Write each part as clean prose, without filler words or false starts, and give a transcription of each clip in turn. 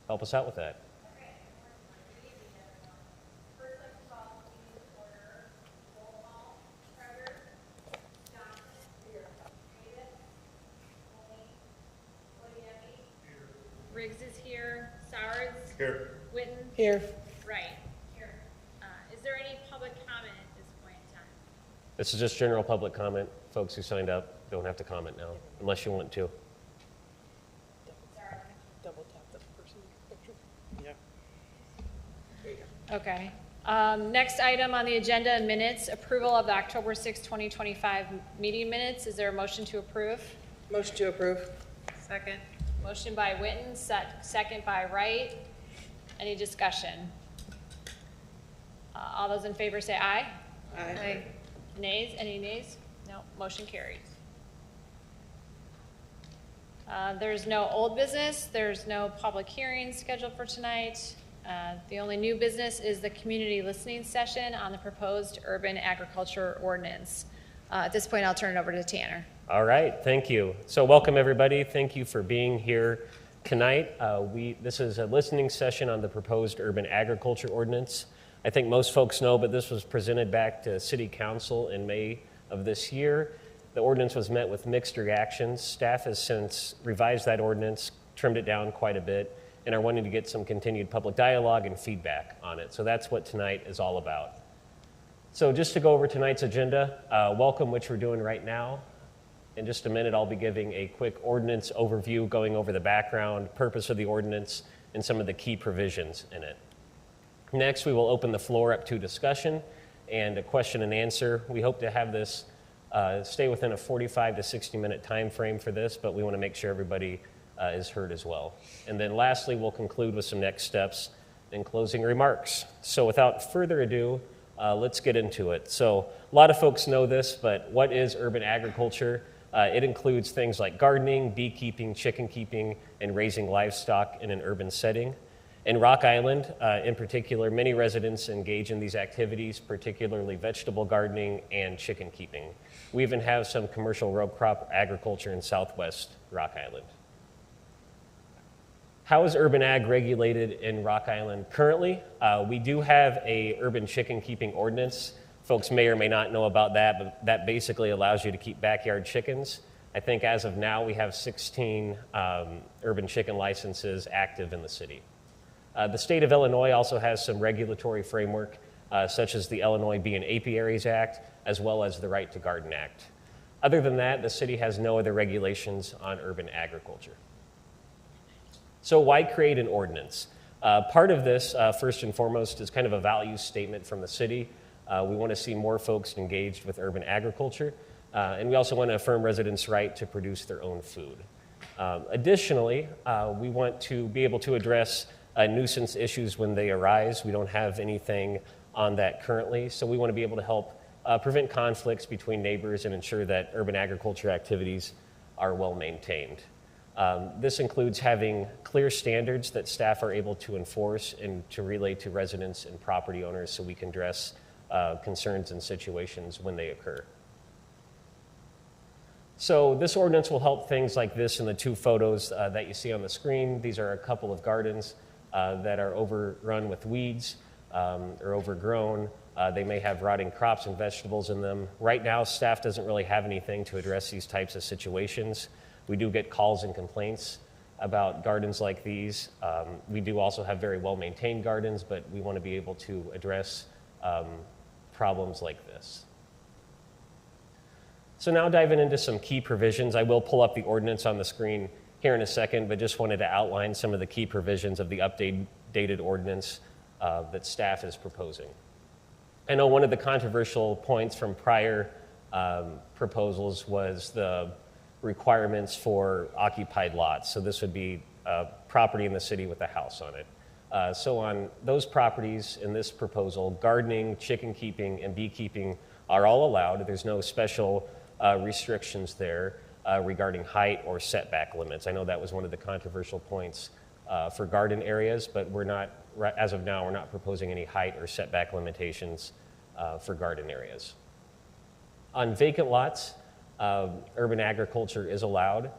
help us out with that. Riggs is here. Sowards? Here. Witten? Here. Wright? Here. Is there any public comment at this point in time? This is just general public comment. Folks who signed up don't have to comment now, unless you want to. Double tap that person's picture. Yeah. Okay. Next item on the agenda, minutes, approval of the October 6, 2025 meeting minutes. Is there a motion to approve? Motion to approve. Second. Motion by Witten, second by Wright. Any discussion? All those in favor say aye. Aye. Nays? Any nays? No. Motion carries. There's no old business. There's no public hearing scheduled for tonight. The only new business is the community listening session on the proposed urban agriculture ordinance. At this point, I'll turn it over to Tanner. All right, thank you. So welcome everybody. Thank you for being here tonight. This is a listening session on the proposed urban agriculture ordinance. I think most folks know, but this was presented back to City Council in May of this year. The ordinance was met with mixed reactions. Staff has since revised that ordinance, trimmed it down quite a bit, and are wanting to get some continued public dialogue and feedback on it. So that's what tonight is all about. So just to go over tonight's agenda, welcome, which we're doing right now. In just a minute, I'll be giving a quick ordinance overview, going over the background, purpose of the ordinance, and some of the key provisions in it. Next, we will open the floor up to discussion and a question and answer. We hope to have this stay within a 45 to 60-minute time frame for this, but we want to make sure everybody is heard as well. And then lastly, we'll conclude with some next steps and closing remarks. So without further ado, let's get into it. So a lot of folks know this, but what is urban agriculture? It includes things like gardening, beekeeping, chicken keeping, and raising livestock in an urban setting. In Rock Island, in particular, many residents engage in these activities, particularly vegetable gardening and chicken keeping. We even have some commercial row crop agriculture in southwest Rock Island. How is urban ag regulated in Rock Island currently? We do have a urban chicken keeping ordinance. Folks may or may not know about that, but that basically allows you to keep backyard chickens. I think as of now, we have 16 urban chicken licenses active in the city. The state of Illinois also has some regulatory framework, such as the Illinois Bee and Apiaries Act, as well as the Right to Garden Act. Other than that, the city has no other regulations on urban agriculture. So why create an ordinance? Part of this, first and foremost, is kind of a value statement from the city. We want to see more folks engaged with urban agriculture, and we also want to affirm residents' right to produce their own food. Additionally, we want to be able to address nuisance issues when they arise. We don't have anything on that currently, so we want to be able to help prevent conflicts between neighbors and ensure that urban agriculture activities are well maintained. This includes having clear standards that staff are able to enforce and to relay to residents and property owners so we can address concerns and situations when they occur. So this ordinance will help things like this in the two photos that you see on the screen. These are a couple of gardens that are overrun with weeds or overgrown. They may have rotting crops and vegetables in them. Right now, staff doesn't really have anything to address these types of situations. We do get calls and complaints about gardens like these. We do also have very well-maintained gardens, but we want to be able to address problems like this. So now diving into some key provisions. I will pull up the ordinance on the screen here in a second, but just wanted to outline some of the key provisions of the updated ordinance that staff is proposing. I know one of the controversial points from prior proposals was the requirements for occupied lots. So this would be property in the city with a house on it. So on those properties in this proposal, gardening, chicken keeping, and beekeeping are all allowed. There's no special restrictions there regarding height or setback limits. I know that was one of the controversial points for garden areas, but we're not, as of now, we're not proposing any height or setback limitations for garden areas. On vacant lots, urban agriculture is allowed.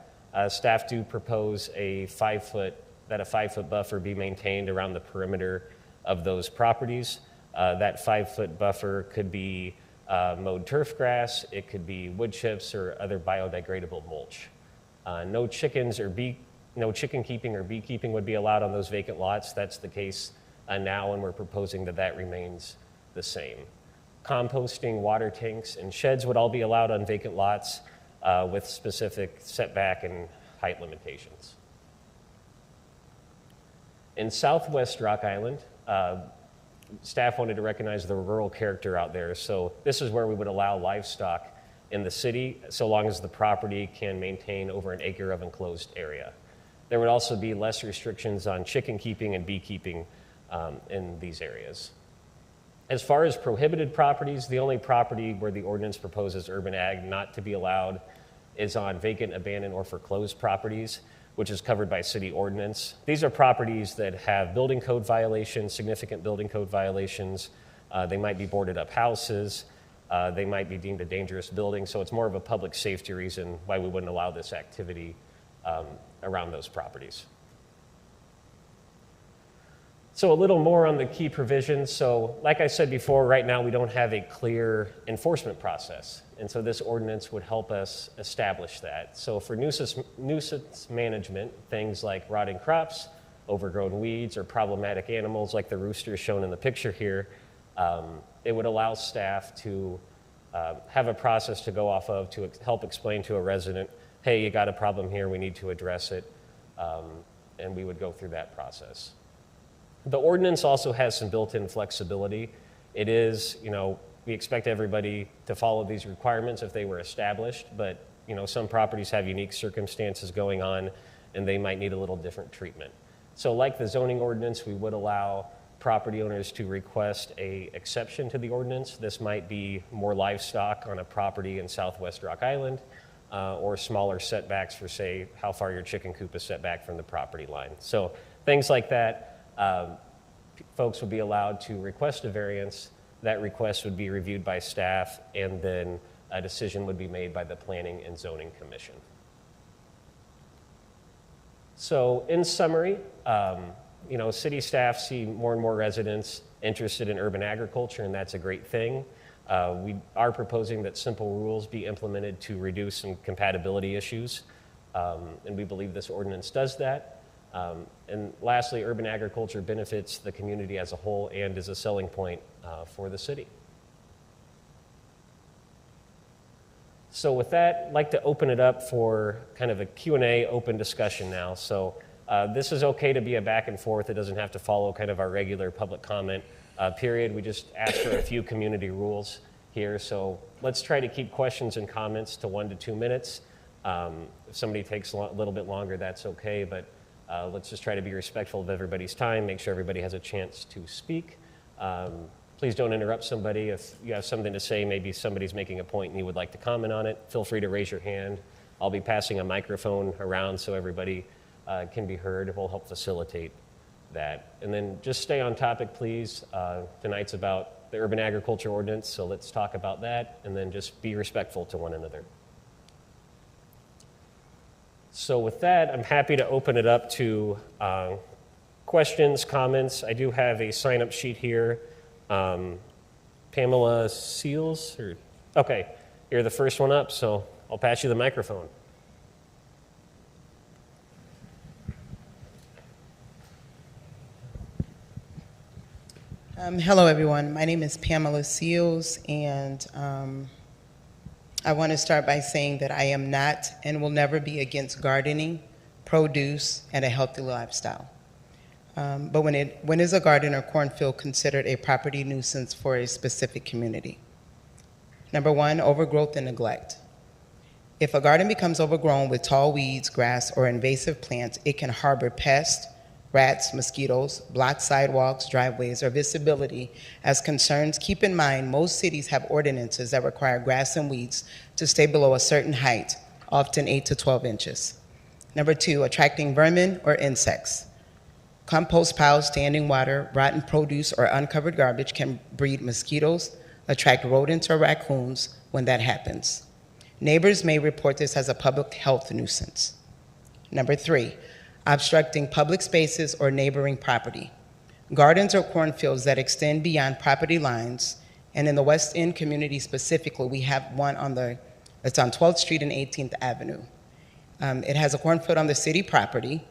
Staff do propose a 5-foot that a 5-foot buffer be maintained around the perimeter of those properties. That 5-foot buffer could be mowed turf grass, it could be wood chips or other biodegradable mulch. No chicken keeping or beekeeping would be allowed on those vacant lots. That's the case now, and we're proposing that that remains the same. Composting, water tanks, and sheds would all be allowed on vacant lots with specific setback and height limitations. In Southwest Rock Island, staff wanted to recognize the rural character out there. So this is where we would allow livestock in the city, so long as the property can maintain over 1 acre of enclosed area. There would also be less restrictions on chicken keeping and beekeeping in these areas. As far as prohibited properties, the only property where the ordinance proposes urban ag not to be allowed is on vacant, abandoned, or foreclosed properties, which is covered by city ordinance. These are properties that have building code violations, significant building code violations. They might be boarded up houses. They might be deemed a dangerous building. So it's more of a public safety reason why we wouldn't allow this activity around those properties. So a little more on the key provisions. So like I said before, right now we don't have a clear enforcement process. And so this ordinance would help us establish that. So for nuisance management, things like rotting crops, overgrown weeds, or problematic animals like the rooster shown in the picture here, it would allow staff to have a process to go off of to help explain to a resident, hey, you got a problem here, we need to address it, and we would go through that process. The ordinance also has some built-in flexibility. It is, we expect everybody to follow these requirements if they were established, but some properties have unique circumstances going on and they might need a little different treatment. So like the zoning ordinance, we would allow property owners to request an exception to the ordinance. This might be more livestock on a property in Southwest Rock Island, or smaller setbacks for, say, how far your chicken coop is set back from the property line. So things like that. Folks would be allowed to request a variance. That request would be reviewed by staff, and then a decision would be made by the Planning and Zoning Commission. So in summary, city staff see more and more residents interested in urban agriculture, and that's a great thing. We are proposing that simple rules be implemented to reduce some compatibility issues, and we believe this ordinance does that. And lastly, urban agriculture benefits the community as a whole and is a selling point for the city. So with that, I'd like to open it up for kind of a Q&A open discussion now. So this is okay to be a back and forth. It doesn't have to follow kind of our regular public comment period. We just ask for a few community rules here. So let's try to keep questions and comments to 1 to 2 minutes. If somebody takes a little bit longer, that's okay, but let's just try to be respectful of everybody's time, make sure everybody has a chance to speak. Please don't interrupt somebody. If you have something to say, maybe somebody's making a point and you would like to comment on it, feel free to raise your hand. I'll be passing a microphone around so everybody can be heard. We'll help facilitate that. And then just stay on topic, please. Tonight's about the urban agriculture ordinance, so let's talk about that, and then just be respectful to one another. So with that, I'm happy to open it up to questions, comments. I do have a sign-up sheet here. Pamela Seals? Okay, you're the first one up, so I'll pass you the microphone. Hello, everyone. My name is Pamela Seals, and I want to start by saying that I am not and will never be against gardening, produce, and a healthy lifestyle. But when is a garden or cornfield considered a property nuisance for a specific community? Number one, overgrowth and neglect. If a garden becomes overgrown with tall weeds, grass, or invasive plants, it can harbor pests, rats, mosquitoes, block sidewalks, driveways, or visibility. As concerns, keep in mind most cities have ordinances that require grass and weeds to stay below a certain height, often 8 to 12 inches. Number two, attracting vermin or insects. Compost piles, standing water, rotten produce, or uncovered garbage can breed mosquitoes, attract rodents or raccoons when that happens. Neighbors may report this as a public health nuisance. Number three, obstructing public spaces or neighboring property, gardens or cornfields that extend beyond property lines, and in the West End community specifically, we have one it's on 12th Street and 18th Avenue. It has a cornfield on the city property,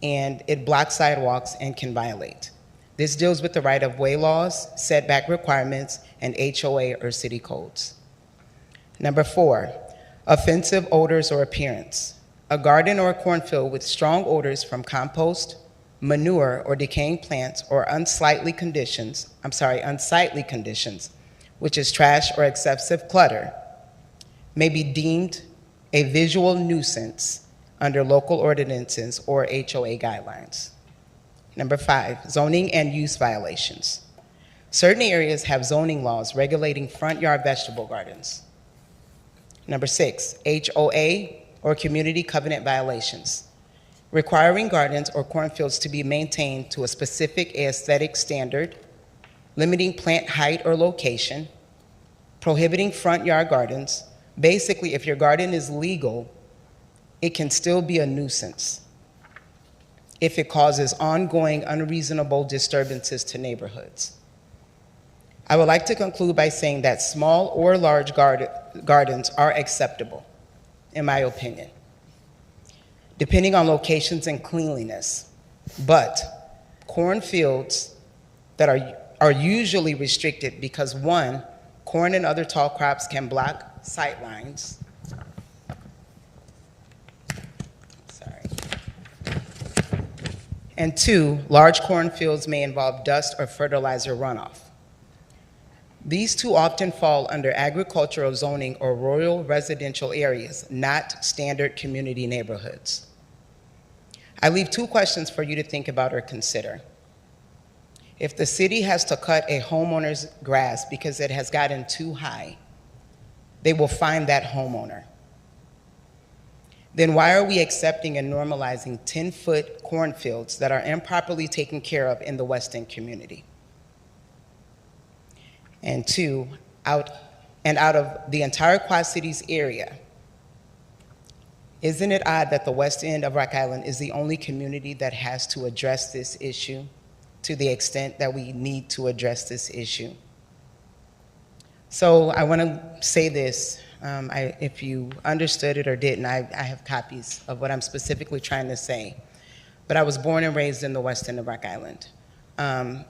and it blocks sidewalks and can violate. This deals with the right-of-way laws, setback requirements, and HOA or city codes. Number 4, offensive odors or appearance. A garden or a cornfield with strong odors from compost, manure, or decaying plants, or unsightly conditions, which is trash or excessive clutter, may be deemed a visual nuisance under local ordinances or HOA guidelines. Number 5, zoning and use violations. Certain areas have zoning laws regulating front yard vegetable gardens. Number 6, HOA or community covenant violations, requiring gardens or cornfields to be maintained to a specific aesthetic standard, limiting plant height or location, prohibiting front yard gardens. Basically, if your garden is legal, it can still be a nuisance if it causes ongoing unreasonable disturbances to neighborhoods. I would like to conclude by saying that small or large gardens are acceptable, in my opinion, depending on locations and cleanliness. But cornfields that are usually restricted because 1, corn and other tall crops can block sight lines. And 2, large cornfields may involve dust or fertilizer runoff. These 2 often fall under agricultural zoning or rural residential areas, not standard community neighborhoods. I leave 2 questions for you to think about or consider. If the city has to cut a homeowner's grass because it has gotten too high, they will fine that homeowner. Then why are we accepting and normalizing 10-foot cornfields that are improperly taken care of in the West End community? And 2, out of the entire Quad Cities area, isn't it odd that the West End of Rock Island is the only community that has to address this issue to the extent that we need to address this issue? So I want to say this. If you understood it or didn't, I have copies of what I'm specifically trying to say. But I was born and raised in the West End of Rock Island.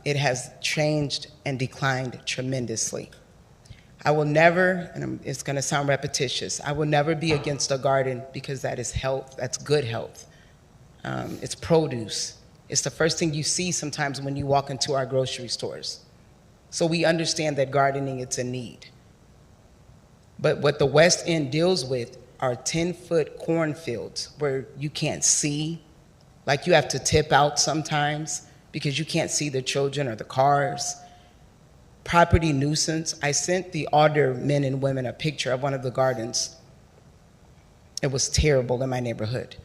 It has changed and declined tremendously. I will never, and it's going to sound repetitious, I will never be against a garden because that is health, that's good health. It's produce. It's the first thing you see sometimes when you walk into our grocery stores. So we understand that gardening, it's a need. But what the West End deals with are 10-foot cornfields where you can't see, like you have to tip out sometimes because you can't see the children or the cars. Property nuisance. I sent the older men and women a picture of one of the gardens. It was terrible in my neighborhood.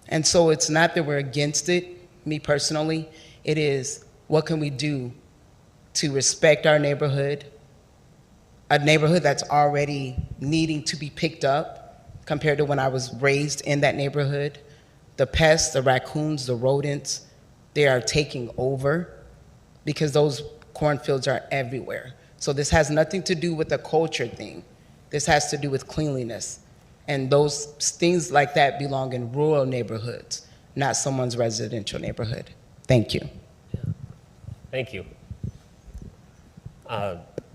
And so it's not that we're against it, me personally. It is, what can we do to respect our neighborhood, a neighborhood that's already needing to be picked up compared to when I was raised in that neighborhood. The pests, the raccoons, the rodents, they are taking over because those cornfields are everywhere. So this has nothing to do with the culture thing. This has to do with cleanliness. And those things like that belong in rural neighborhoods, not someone's residential neighborhood. Thank you. Thank you.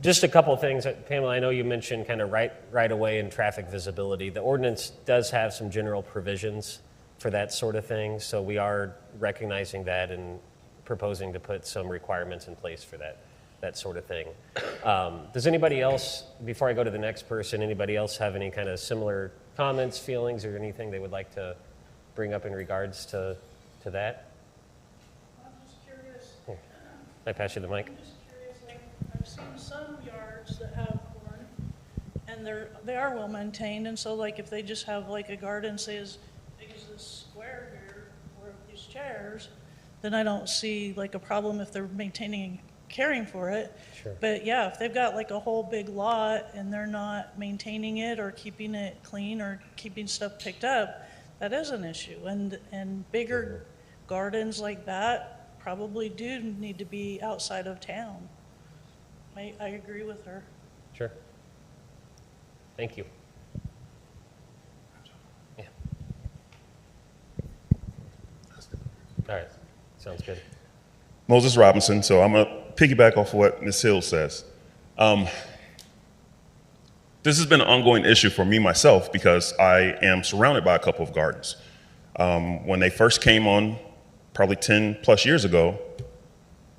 Just a couple of things. Pamela, I know you mentioned kind of right away and traffic visibility. The ordinance does have some general provisions for that sort of thing, so we are recognizing that and proposing to put some requirements in place for that sort of thing. Does anybody else, before I go to the next person, anybody else have any kind of similar comments, feelings, or anything they would like to bring up in regards to that? I'm just curious. Here, I pass you the mic. I'm just curious, like, I've seen some yards that have corn, and they are well maintained, and so like if they just have like a garden, say as big as this square here, or these chairs, then I don't see like a problem if they're maintaining and caring for it. Sure. But yeah, if they've got like a whole big lot and they're not maintaining it or keeping it clean or keeping stuff picked up, that is an issue. And bigger gardens like that probably do need to be outside of town. I agree with her. Sure. Thank you. Yeah. All right. Sounds good. Moses Robinson, so I'm going to piggyback off of what Ms. Hill says. This has been an ongoing issue for me myself because I am surrounded by a couple of gardens. When they first came on, probably 10 plus years ago,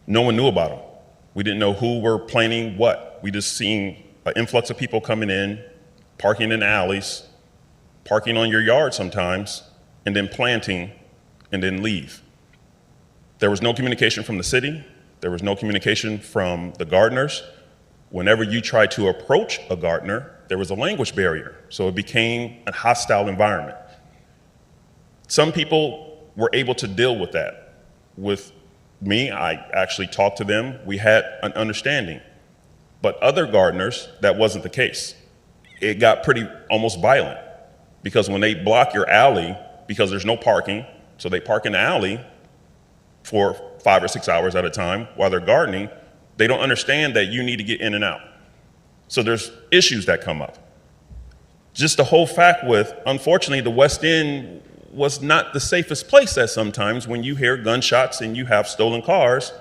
no one knew about them. We didn't know who were planting what. We just seen an influx of people coming in, parking in alleys, parking on your yard sometimes, and then planting, and then leave. There was no communication from the city. There was no communication from the gardeners. Whenever you tried to approach a gardener, there was a language barrier, so it became a hostile environment. Some people were able to deal with that. With me, I actually talked to them. We had an understanding. But other gardeners, that wasn't the case. It got pretty almost violent because when they block your alley because there's no parking, so they park in the alley for 5 or 6 hours at a time while they're gardening, they don't understand that you need to get in and out. So there's issues that come up. Just the whole fact with, unfortunately, the West End was not the safest place at sometimes when you hear gunshots and you have stolen cars,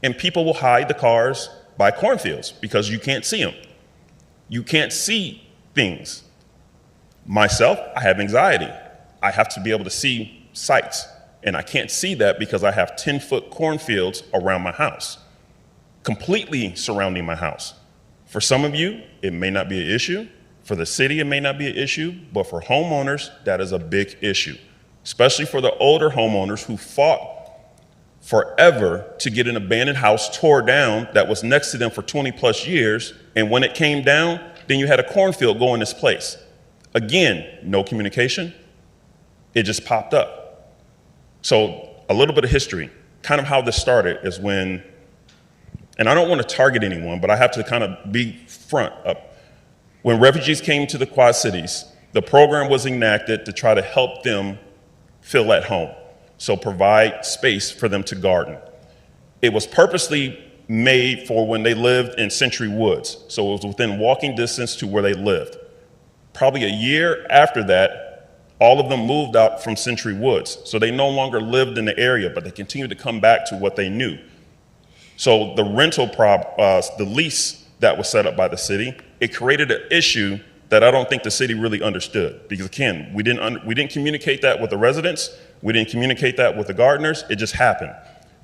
and people will hide the cars by cornfields because you can't see them. You can't see things. Myself, I have anxiety. I have to be able to see sights, and I can't see that because I have 10-foot cornfields around my house, completely surrounding my house. For some of you, it may not be an issue. For the city, it may not be an issue, but for homeowners, that is a big issue, especially for the older homeowners who fought forever to get an abandoned house tore down that was next to them for 20 plus years. And when it came down, then you had a cornfield go in this place. Again, no communication. It just popped up. So a little bit of history, kind of how this started is when, and I don't want to target anyone, but I have to kind of be front up. When refugees came to the Quad Cities, the program was enacted to try to help them feel at home. So provide space for them to garden. It was purposely made for when they lived in Century Woods. So it was within walking distance to where they lived. Probably a year after that, all of them moved out from Century Woods. So they no longer lived in the area, but they continued to come back to what they knew. So the rental the lease that was set up by the city, it created an issue that I don't think the city really understood. Because again, we didn't communicate that with the residents. We didn't communicate that with the gardeners. It just happened.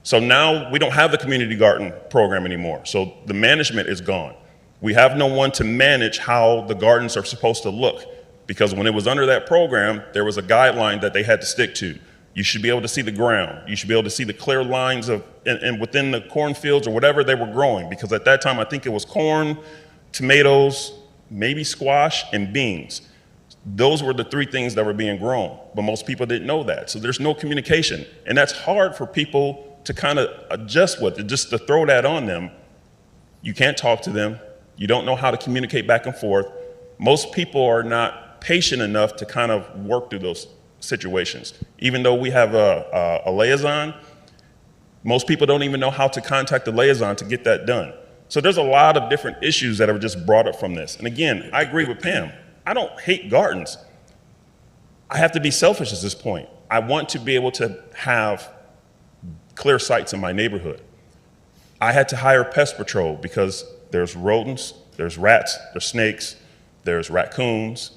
So now we don't have the community garden program anymore. So the management is gone. We have no one to manage how the gardens are supposed to look. Because when it was under that program, there was a guideline that they had to stick to. You should be able to see the ground. You should be able to see the clear lines of, and within the cornfields or whatever they were growing. Because at that time, I think it was corn, tomatoes, maybe squash, and beans. Those were the three things that were being grown, but most people didn't know that. So there's no communication. And that's hard for people to kind of adjust with, just to throw that on them. You can't talk to them. You don't know how to communicate back and forth. Most people are not patient enough to kind of work through those situations. Even though we have a liaison, most people don't even know how to contact the liaison to get that done. So there's a lot of different issues that are just brought up from this. And again, I agree with Pam. I don't hate gardens. I have to be selfish at this point. I want to be able to have clear sights in my neighborhood. I had to hire pest patrol because there's rodents, there's rats, there's snakes, there's raccoons,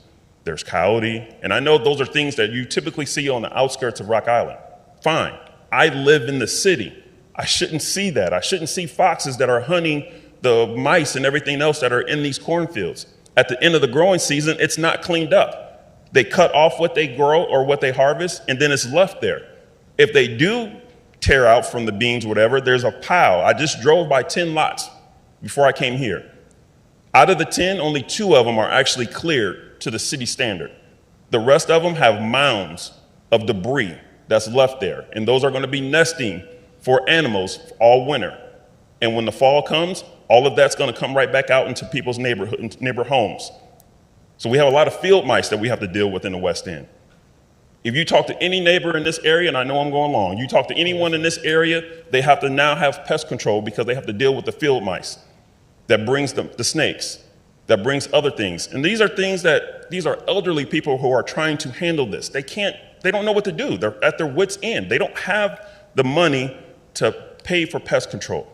there's coyote. And I know those are things that you typically see on the outskirts of Rock Island. Fine. I live in the city. I shouldn't see that. I shouldn't see foxes that are hunting the mice and everything else that are in these cornfields. At the end of the growing season, it's not cleaned up. They cut off what they grow or what they harvest, and then it's left there. If they do tear out from the beans, whatever, there's a pile. I just drove by 10 lots before I came here. Out of the 10, only 2 of them are actually cleared to the city standard. The rest of them have mounds of debris that's left there, and those are going to be nesting for animals all winter. And when the fall comes, all of that's going to come right back out into people's neighbor homes. So we have a lot of field mice that we have to deal with in the West End. If you talk to any neighbor in this area, and I know I'm going long, you talk to anyone in this area, they have to now have pest control because they have to deal with the field mice that brings the snakes, that brings other things. And these are things that, these are elderly people who are trying to handle this. They don't know what to do. They're at their wits' end. They don't have the money to pay for pest control.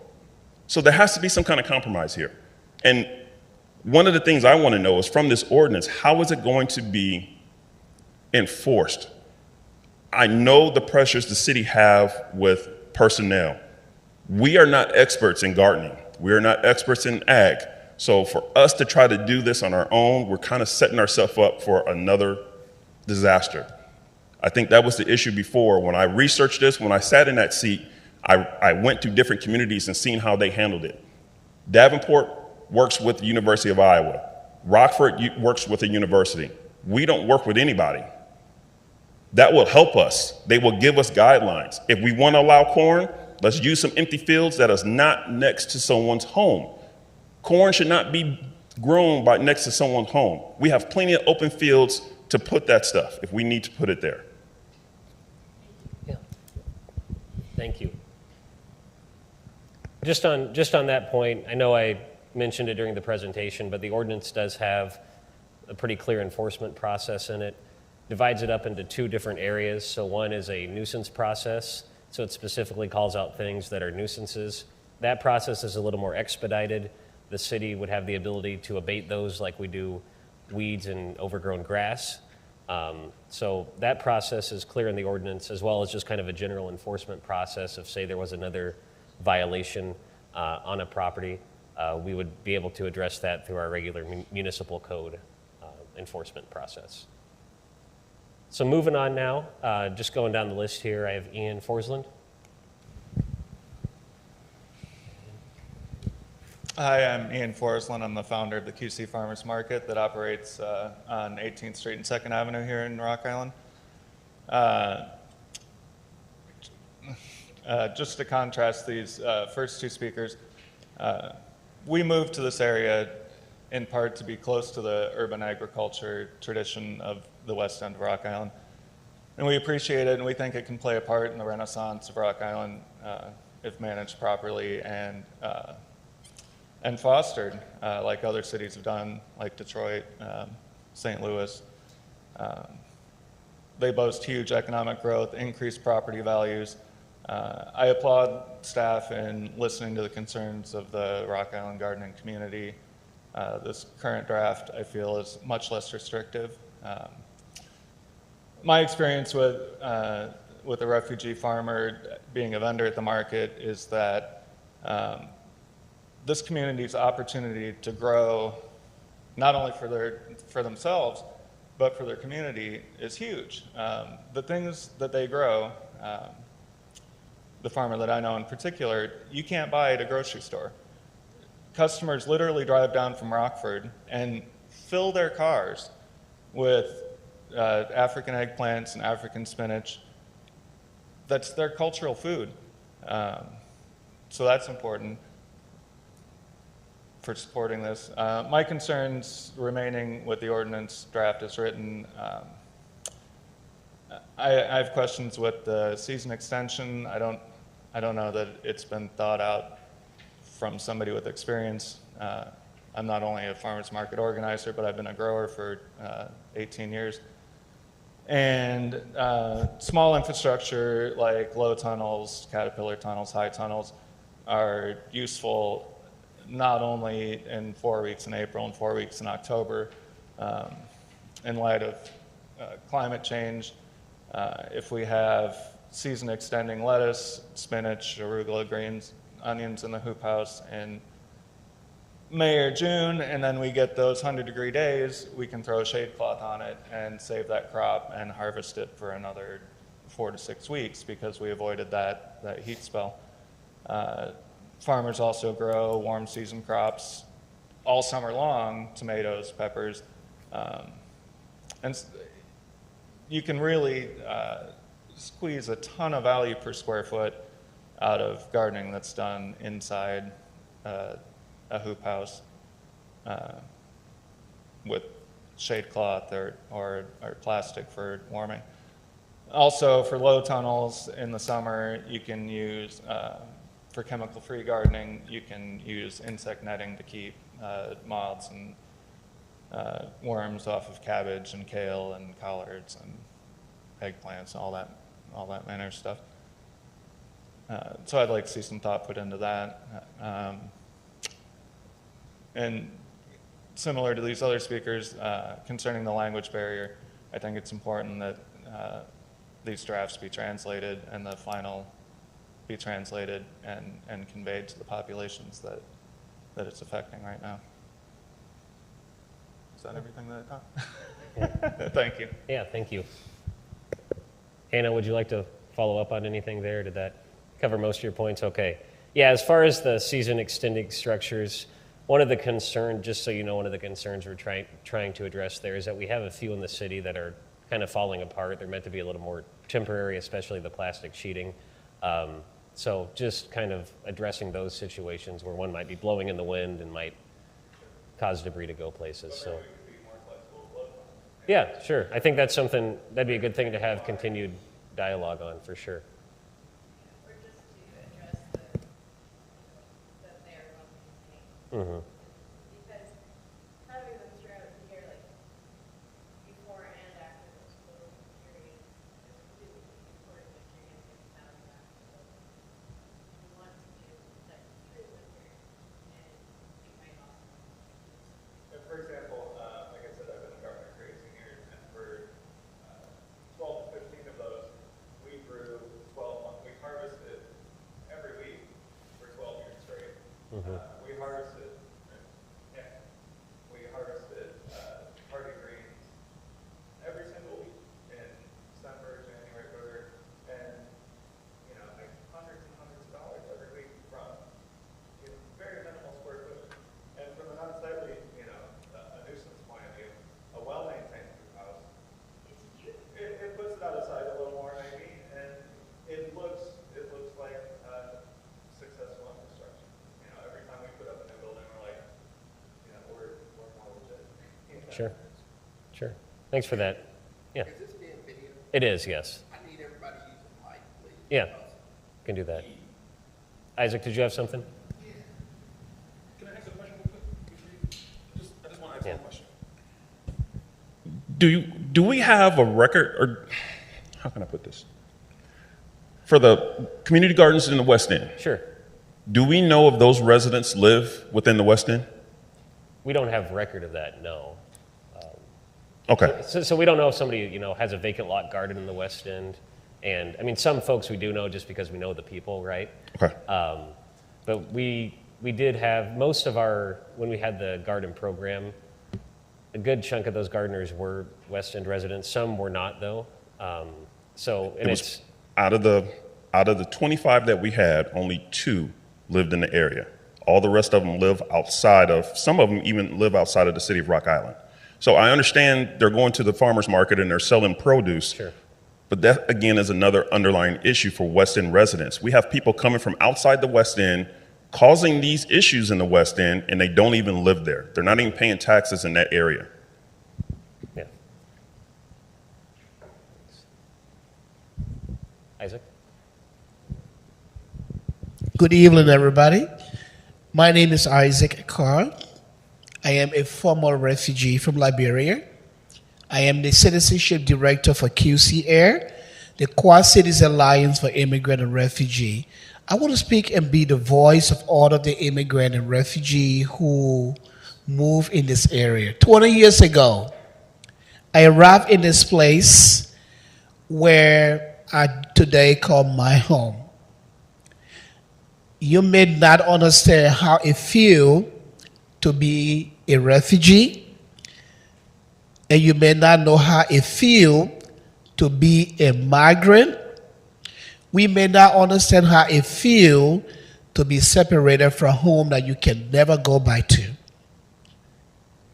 So there has to be some kind of compromise here. And one of the things I want to know is from this ordinance, how is it going to be enforced? I know the pressures the city have with personnel. We are not experts in gardening. We are not experts in ag. So for us to try to do this on our own, we're kind of setting ourselves up for another disaster. I think that was the issue before. When I researched this, when I sat in that seat, I went to different communities and seen how they handled it. Davenport works with the University of Iowa. Rockford works with a university. We don't work with anybody. That will help us. They will give us guidelines. If we want to allow corn, let's use some empty fields that is not next to someone's home. Corn should not be grown next to someone's home. We have plenty of open fields to put that stuff if we need to put it there. Yeah. Thank you. Just on that point, I know I mentioned it during the presentation, but the ordinance does have a pretty clear enforcement process in it. Divides it up into two different areas. So one is a nuisance process. So it specifically calls out things that are nuisances. That process is a little more expedited. The city would have the ability to abate those like we do weeds and overgrown grass. So that process is clear in the ordinance, as well as just kind of a general enforcement process of, say there was another violation on a property, we would be able to address that through our regular municipal code enforcement process. So moving on now, just going down the list here, I have Ian Forsland. Hi, I'm Ian Forsland. I'm the founder of the QC Farmers Market that operates on 18th Street and 2nd Avenue here in Rock Island. Just to contrast these first two speakers, we moved to this area in part to be close to the urban agriculture tradition of the west end of Rock Island. And we appreciate it, and we think it can play a part in the renaissance of Rock Island if managed properly and fostered, like other cities have done, like Detroit, St. Louis. They boast huge economic growth, increased property values. I applaud staff in listening to the concerns of the Rock Island gardening community. This current draft, I feel, is much less restrictive. My experience with a refugee farmer being a vendor at the market is that this community's opportunity to grow, not only for themselves, but for their community is huge. The things that they grow, the farmer that I know in particular, you can't buy at a grocery store. Customers literally drive down from Rockford and fill their cars with African eggplants and African spinach. That's their cultural food. So that's important for supporting this. My concerns remaining with the ordinance draft as written, I have questions with the season extension. I don't know that it's been thought out from somebody with experience. I'm not only a farmers market organizer, but I've been a grower for 18 years. And small infrastructure like low tunnels, caterpillar tunnels, high tunnels are useful not only in 4 weeks in April and 4 weeks in October. In light of climate change, if we have season extending lettuce, spinach, arugula, greens, onions in the hoop house in May or June, and then we get those 100-degree days, we can throw a shade cloth on it and save that crop and harvest it for another 4 to 6 weeks because we avoided that heat spell. Farmers also grow warm season crops all summer long, tomatoes, peppers, and you can really squeeze a ton of value per square foot out of gardening that's done inside a hoop house with shade cloth or plastic for warming. Also, for low tunnels in the summer, you can use, for chemical-free gardening, you can use insect netting to keep moths and worms off of cabbage and kale and collards and eggplants, all that manner of stuff. So I'd like to see some thought put into that. And similar to these other speakers, concerning the language barrier, I think it's important that these drafts be translated and the final be translated and conveyed to the populations that it's affecting right now. Is that everything that I thought? Thank you. Yeah, thank you. Hannah, would you like to follow up on anything there? Did that cover most of your points? Okay. Yeah, as far as the season extending structures, one of the concerns, just so you know, one of the concerns we're trying to address there is that we have a few in the city that are kind of falling apart. They're meant to be a little more temporary, especially the plastic sheeting. So just kind of addressing those situations where one might be blowing in the wind and might cause debris to go places. So, yeah, sure. I think that's something, that'd be a good thing to have continued dialogue on, for sure. Or just to address that they are well maintained. Mm-hmm. Because having them throughout the year, like before and after those closing periods, is really important that you're going to get down to that. So we want to do that through winter, and it might also. For example, like I said, I've been a gardener for 18 years, and for 12 to 15 of those, we grew 12 months. We harvested every week for 12 years straight. Mm-hmm. We harvested hardy greens every single week in December, January, February, and like hundreds and hundreds of dollars every week from very minimal square footage. And from an unsightly, a nuisance point of view, a well-maintained house, it puts it outside a little more maybe, and it looks like successful infrastructure. Every time we put up a new building, we're like, we're more legit. Sure. Thanks for that. Yeah. Is this being video? It is, yes. I need everybody to use a mic, please. Yeah, can do that. Isaac, did you have something? Can I ask a question real quick? I just want to ask Yeah. one question. Do we have a record, or how can I put this? For the community gardens in the West End, Sure. do we know if those residents live within the West End? We don't have record of that, no. Okay. So we don't know if somebody, has a vacant lot garden in the West End. And, I mean, some folks we do know just because we know the people, right? Okay. But we did have, most of when we had the garden program, a good chunk of those gardeners were West End residents. Some were not, though. It's Out of the 25 that we had, only 2 lived in the area. All the rest of them live some of them even live outside of the city of Rock Island. So I understand they're going to the farmer's market and they're selling produce. Sure. But that, again, is another underlying issue for West End residents. We have people coming from outside the West End causing these issues in the West End, and they don't even live there. They're not even paying taxes in that area. Yeah. Isaac? Good evening, everybody. My name is Isaac Carr. I am a former refugee from Liberia. I am the Citizenship Director for QC Air, the Quad Cities Alliance for Immigrant and Refugee. I want to speak and be the voice of all of the immigrant and refugee who move in this area. 20 years ago, I arrived in this place where I today call my home. You may not understand how it feels to be a refugee, and you may not know how it feels to be a migrant. We may not understand how it feels to be separated from home that you can never go back to.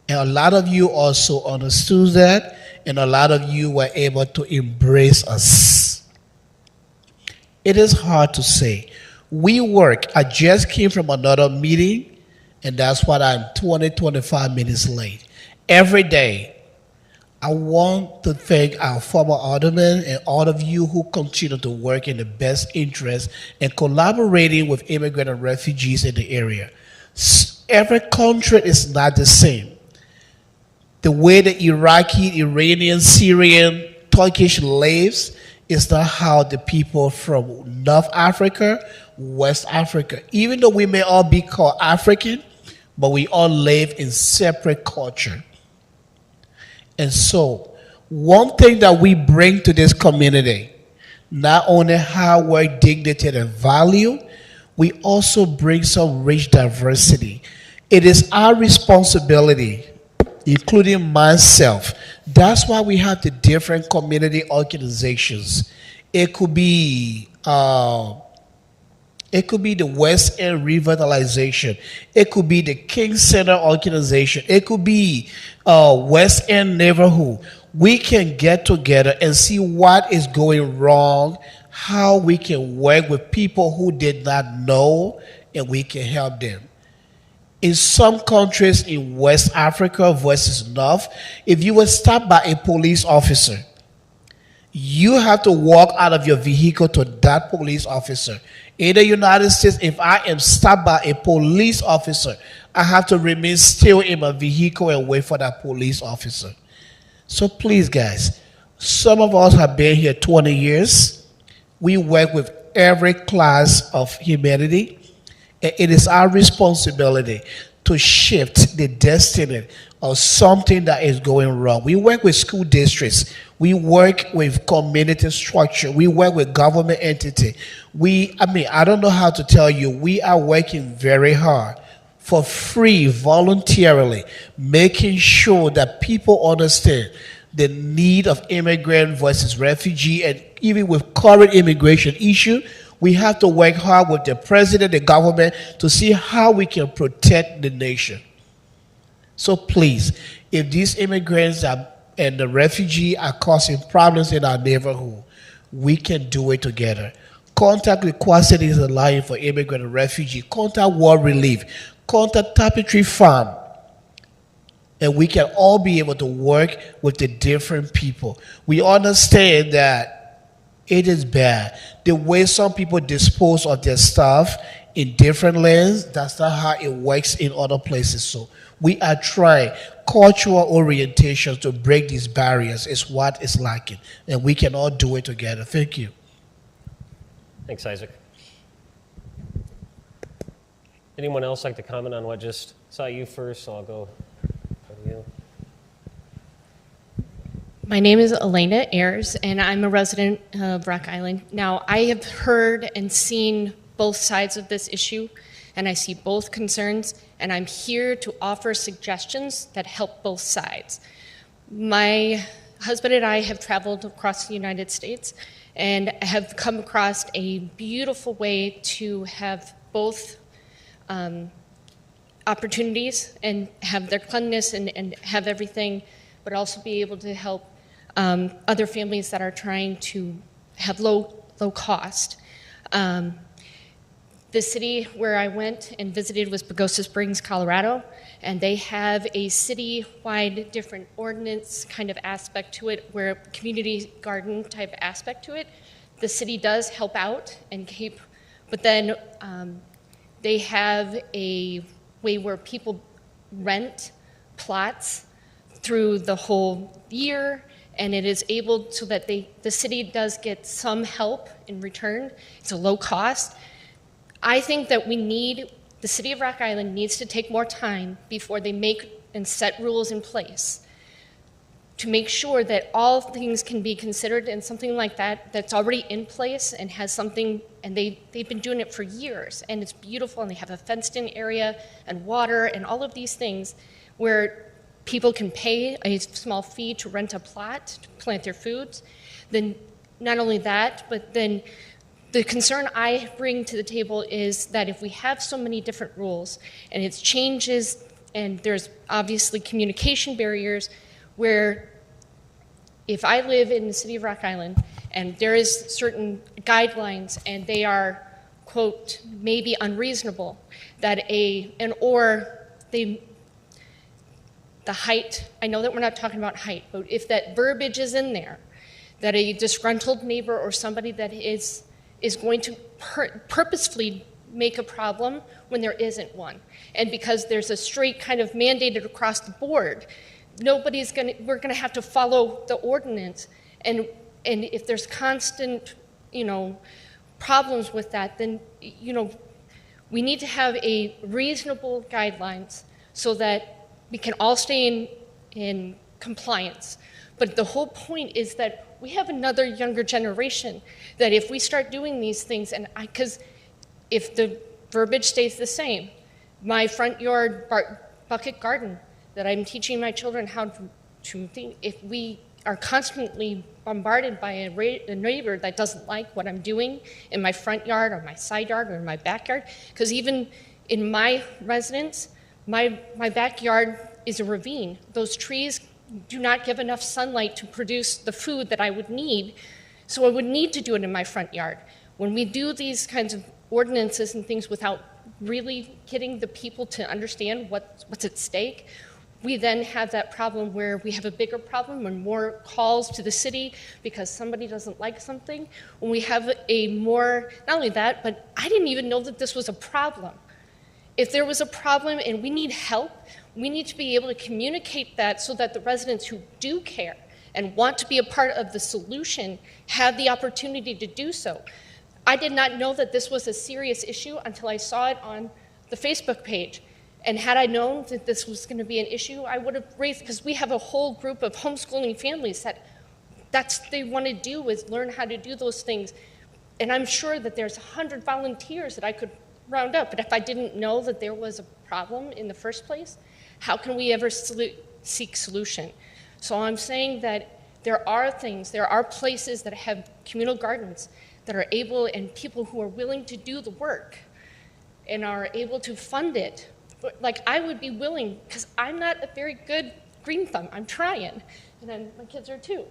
And a lot of you also understood that, and a lot of you were able to embrace us. It is hard to say. I just came from another meeting, and that's why I'm 25 minutes late. Every day, I want to thank our former aldermen and all of you who continue to work in the best interest and collaborating with immigrant and refugees in the area. Every country is not the same. The way the Iraqi, Iranian, Syrian, Turkish lives is not how the people from North Africa, West Africa, even though we may all be called African, but we all live in separate culture. And so, one thing that we bring to this community, not only hard work, dignity, and value, we also bring some rich diversity. It is our responsibility, including myself. That's why we have the different community organizations. It could be the West End Revitalization. It could be the King Center Organization. It could be West End Neighborhood. We can get together and see what is going wrong, how we can work with people who did not know, and we can help them. In some countries in West Africa versus North, if you were stopped by a police officer, you have to walk out of your vehicle to that police officer. In the United States, if I am stopped by a police officer, I have to remain still in my vehicle and wait for that police officer. So please, guys, some of us have been here 20 years. We work with every class of humanity. And it is our responsibility to shift the destiny of something that is going wrong. We work with school districts. We work with community structure. We work with government entity. I don't know how to tell you, we are working very hard for free, voluntarily, making sure that people understand the need of immigrant versus refugee, and even with current immigration issue, we have to work hard with the president, the government, to see how we can protect the nation. So please, if these immigrants and the refugee are causing problems in our neighborhood, we can do it together. Contact Requested is a line for immigrant and refugee. Contact World Relief. Contact Tapestry Farm. And we can all be able to work with the different people. We understand that it is bad. The way some people dispose of their stuff in different lands, that's not how it works in other places. So we are trying cultural orientation to break these barriers is what is lacking. And we can all do it together. Thank you. Thanks, Isaac. Anyone else like to comment on what just saw you first? So I'll go to you. My name is Elena Ayers, and I'm a resident of Rock Island. Now, I have heard and seen both sides of this issue, and I see both concerns, and I'm here to offer suggestions that help both sides. My husband and I have traveled across the United States and have come across a beautiful way to have both opportunities and have their cleanliness and have everything, but also be able to help other families that are trying to have low cost. The city where I went and visited was Pagosa Springs, Colorado, and they have a city-wide different ordinance kind of aspect to it, where a community garden type aspect to it. The city does help out and keep, but then they have a way where people rent plots through the whole year, and it is able so that the city does get some help in return. It's a low cost. I think that the city of Rock Island needs to take more time before they make and set rules in place to make sure that all things can be considered in something like that that's already in place and has something, and they've been doing it for years, and it's beautiful, and they have a fenced-in area and water and all of these things where people can pay a small fee to rent a plot to plant their foods. Then not only that, but then the concern I bring to the table is that if we have so many different rules and it's changes, and there's obviously communication barriers, where if I live in the city of Rock Island and there is certain guidelines and they are, quote, maybe unreasonable, that the height, I know that we're not talking about height, but if that verbiage is in there, that a disgruntled neighbor or somebody that is going to purposefully make a problem when there isn't one. And because there's a straight kind of mandated across the board, we're gonna have to follow the ordinance. And if there's constant, problems with that, then, we need to have a reasonable guidelines so that we can all stay in compliance. But the whole point is that we have another younger generation that if we start doing these things, because if the verbiage stays the same, my front yard bucket garden that I'm teaching my children how to think, if we are constantly bombarded by a neighbor that doesn't like what I'm doing in my front yard or my side yard or in my backyard, because even in my residence, my backyard is a ravine. Those trees do not give enough sunlight to produce the food that I would need, so I would need to do it in my front yard. When we do these kinds of ordinances and things without really getting the people to understand what's at stake, we then have that problem where we have a bigger problem and more calls to the city because somebody doesn't like something. When we have not only that, but I didn't even know that this was a problem. If there was a problem and we need help, we need to be able to communicate that so that the residents who do care and want to be a part of the solution have the opportunity to do so. I did not know that this was a serious issue until I saw it on the Facebook page. And had I known that this was going to be an issue, I would have raised, because we have a whole group of homeschooling families that's they want to do is learn how to do those things. And I'm sure that there's 100 volunteers that I could round up, but if I didn't know that there was a problem in the first place, how can we ever seek solution? So I'm saying that there are places that have communal gardens that are able, and people who are willing to do the work and are able to fund it. Like, I would be willing, because I'm not a very good green thumb. I'm trying, and then my kids are too.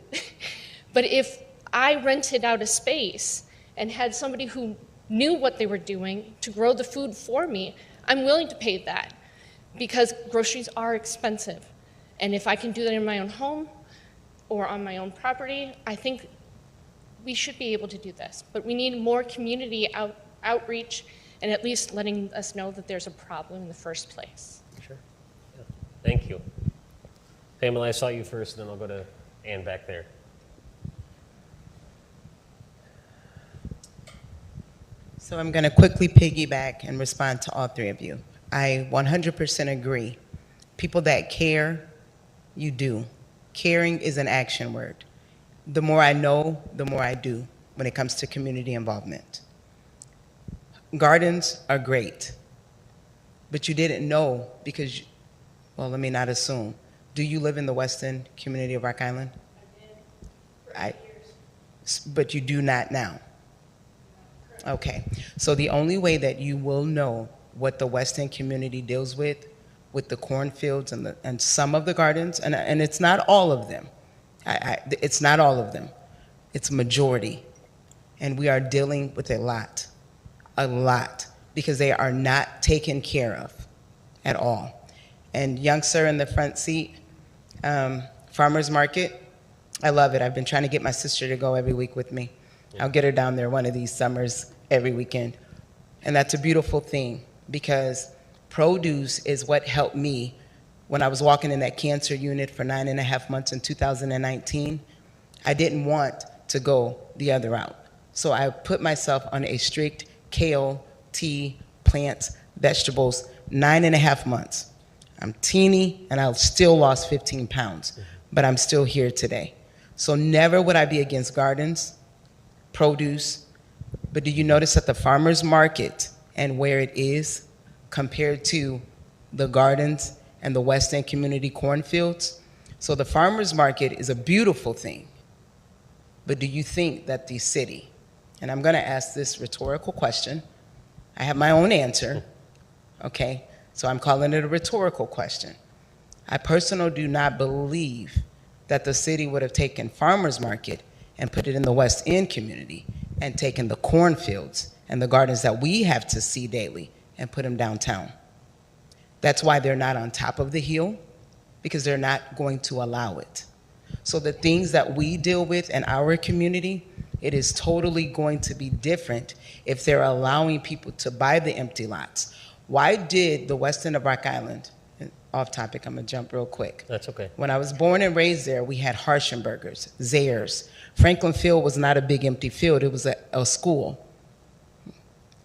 But if I rented out a space and had somebody who knew what they were doing to grow the food for me, I'm willing to pay that, because groceries are expensive. And if I can do that in my own home or on my own property, I think we should be able to do this. But we need more community outreach and at least letting us know that there's a problem in the first place. Sure. Yeah. Thank you. Pamela, I saw you first, then I'll go to Ann back there. So I'm going to quickly piggyback and respond to all three of you. I 100% agree. People that care, you do. Caring is an action word. The more I know, the more I do when it comes to community involvement. Gardens are great, but you didn't know because, well, let me not assume. Do you live in the western community of Rock Island? I did. But you do not now? Okay. So the only way that you will know what the western community deals with the cornfields and some of the gardens, and it's not all of them. It's not all of them. It's majority. And we are dealing with a lot, because they are not taken care of at all. And young sir in the front seat, farmer's market, I love it. I've been trying to get my sister to go every week with me. I'll get her down there one of these summers every weekend. And that's a beautiful thing, because produce is what helped me when I was walking in that cancer unit for 9.5 months in 2019. I didn't want to go the other route. So I put myself on a strict kale, tea, plants, vegetables, 9.5 months. I'm teeny, and I still lost 15 pounds, but I'm still here today. So never would I be against gardens, produce, but do you notice that the farmer's market and where it is compared to the gardens and the West End community cornfields? So the farmer's market is a beautiful thing, but do you think that the city, and I'm going to ask this rhetorical question, I have my own answer, okay? So I'm calling it a rhetorical question. I personally do not believe that the city would have taken farmer's market and put it in the West End community and taken the cornfields and the gardens that we have to see daily and put them downtown. That's why they're not on top of the hill. because they're not going to allow it. So the things that we deal with in our community, it is totally going to be different if they're allowing people to buy the empty lots. Why did the west end of Rock Island, and off topic, I'm gonna jump real quick. That's okay. When I was born and raised there, we had Harshenbergers, Zayres. Franklin Field was not a big empty field, it was a school.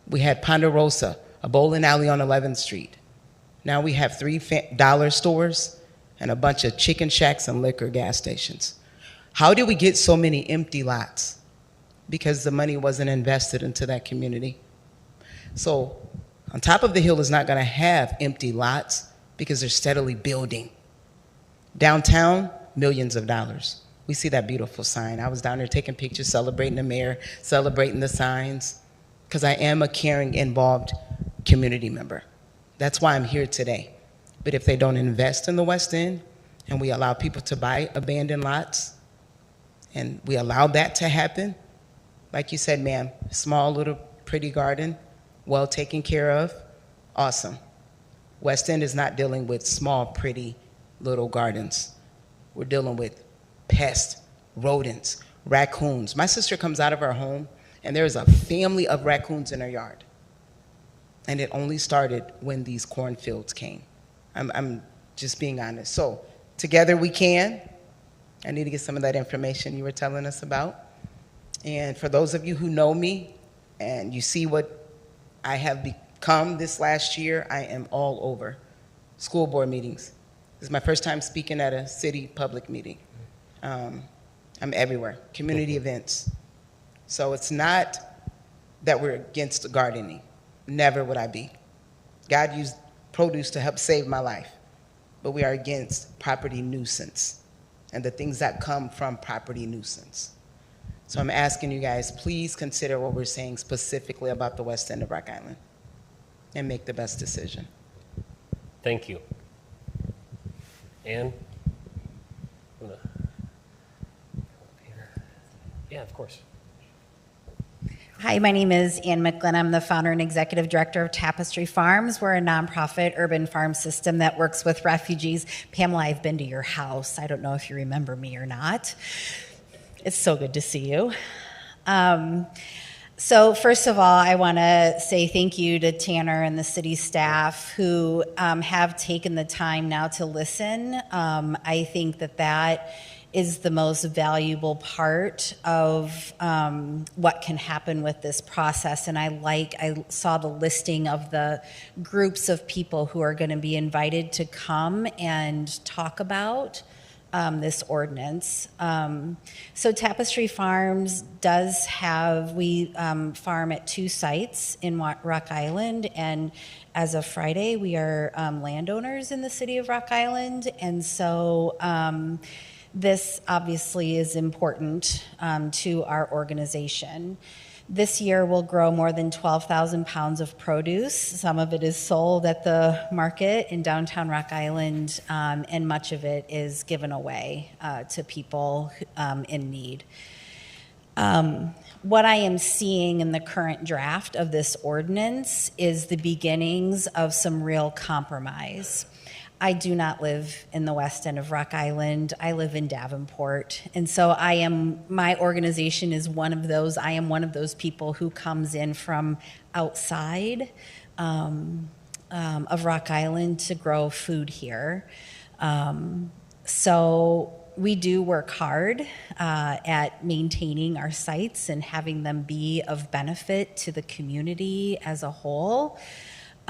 We had Ponderosa, a bowling alley on 11th Street. Now we have 3 dollar stores and a bunch of chicken shacks and liquor gas stations. How did we get so many empty lots? Because the money wasn't invested into that community. So on top of the hill is not gonna have empty lots because they're steadily building. Downtown, millions of dollars. We see that beautiful sign. I was down there taking pictures, celebrating the mayor, celebrating the signs, because I am a caring, involved community member. That's why I'm here today. But if they don't invest in the West End and we allow people to buy abandoned lots and we allow that to happen, like you said, ma'am, small little pretty garden, well taken care of, awesome. West End is not dealing with small pretty little gardens. We're dealing with pests, rodents, raccoons. My sister comes out of her home and there's a family of raccoons in her yard. And it only started when these cornfields came. I'm just being honest. So together we can. I need to get some of that information you were telling us about. And for those of you who know me and you see what I have become this last year, I am all over school board meetings. This is my first time speaking at a city public meeting. I'm everywhere, community events. So it's not that we're against gardening. Never would I be. God used produce to help save my life, but we are against property nuisance and the things that come from property nuisance. So I'm asking you guys, please consider what we're saying specifically about the west end of Rock Island and make the best decision. Thank you. Ann? Yeah, of course. Hi, my name is Ann McGlynn. I'm the founder and executive director of Tapestry Farms. We're a nonprofit urban farm system that works with refugees. Pamela, I've been to your house. I don't know if you remember me or not. It's so good to see you. So first of all, I want to say thank you to Tanner and the city staff who have taken the time now to listen. I think that is the most valuable part of what can happen with this process. And I saw the listing of the groups of people who are going to be invited to come and talk about this ordinance. So Tapestry Farms does have, we farm at 2 sites in Rock Island, and as of Friday, we are landowners in the city of Rock Island, and so this obviously is important to our organization. This year we'll grow more than 12,000 pounds of produce. Some of it is sold at the market in downtown Rock Island, and much of it is given away to people in need. What I am seeing in the current draft of this ordinance is the beginnings of some real compromise. I do not live in the west end of Rock Island. I live in Davenport. And so my organization is one of those, I am one of those people who comes in from outside of Rock Island to grow food here. So we do work hard at maintaining our sites and having them be of benefit to the community as a whole.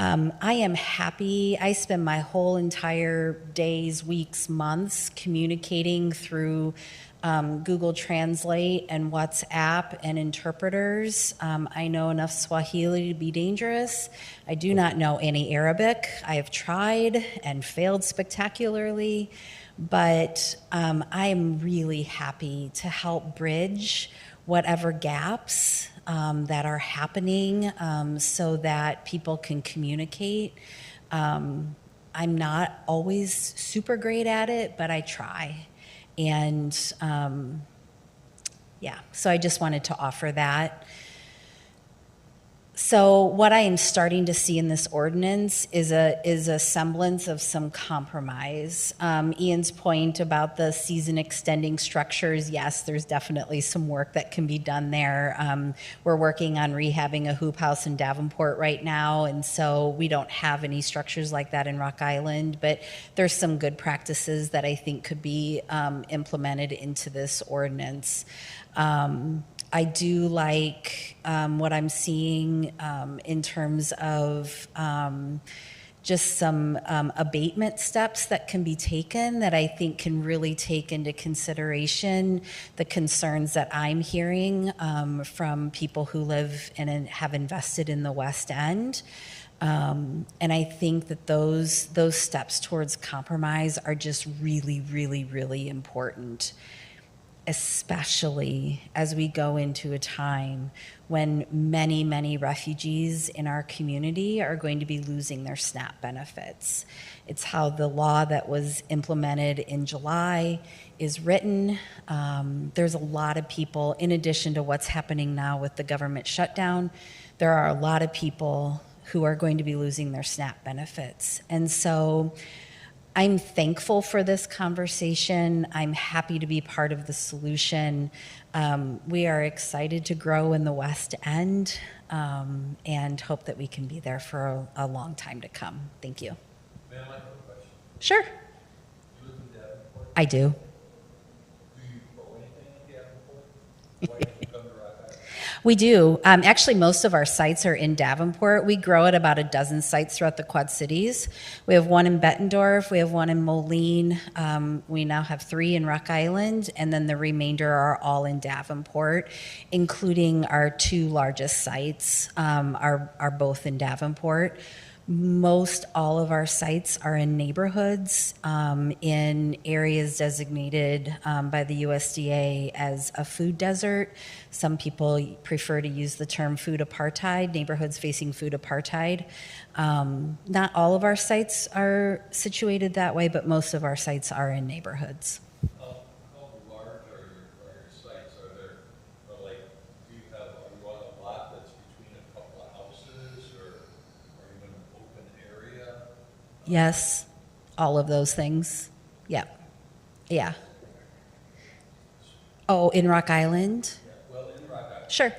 I am happy. I spend my whole entire days, weeks, months communicating through Google Translate and WhatsApp and interpreters. I know enough Swahili to be dangerous. I do not know any Arabic. I have tried and failed spectacularly, but I am really happy to help bridge whatever gaps that are happening so that people can communicate. I'm not always super great at it, but I try. And yeah, so I just wanted to offer that. So what I am starting to see in this ordinance is a semblance of some compromise. Ian's point about the season extending structures, yes, there's definitely some work that can be done there. We're working on rehabbing a hoop house in Davenport right now, and so we don't have any structures like that in Rock Island, but there's some good practices that I think could be implemented into this ordinance. I do like what I'm seeing in terms of just some abatement steps that can be taken that I think can really take into consideration the concerns that I'm hearing from people who live and have invested in the West End. And I think that those steps towards compromise are just really, really, really important, especially as we go into a time when many, many refugees in our community are going to be losing their SNAP benefits. It's how the law that was implemented in July is written. There's a lot of people, in addition to what's happening now with the government shutdown, there are a lot of people who are going to be losing their SNAP benefits. And so I'm thankful for this conversation. I'm happy to be part of the solution. We are excited to grow in the West End and hope that we can be there for a long time to come. Thank you. Ma'am, I have a question. Sure. You live in Davenport? I do. Do you grow anything in Davenport? Why did you come to Rock Island? We do. Actually, most of our sites are in Davenport. We grow at about a dozen sites throughout the Quad Cities. We have one in Bettendorf. We have one in Moline. We now have 3 in Rock Island, and then the remainder are all in Davenport, including our 2 largest sites are both in Davenport. Most all of our sites are in neighborhoods in areas designated by the USDA as a food desert. Some people prefer to use the term food apartheid, neighborhoods facing food apartheid. Not all of our sites are situated that way, but most of our sites are in neighborhoods. How large are your sites? Are there, are you on a lot that's between a couple of houses, or are you in an open area? Yes, all of those things. Yeah. Yeah. Oh, in Rock Island? Well, in Rock Island. Sure.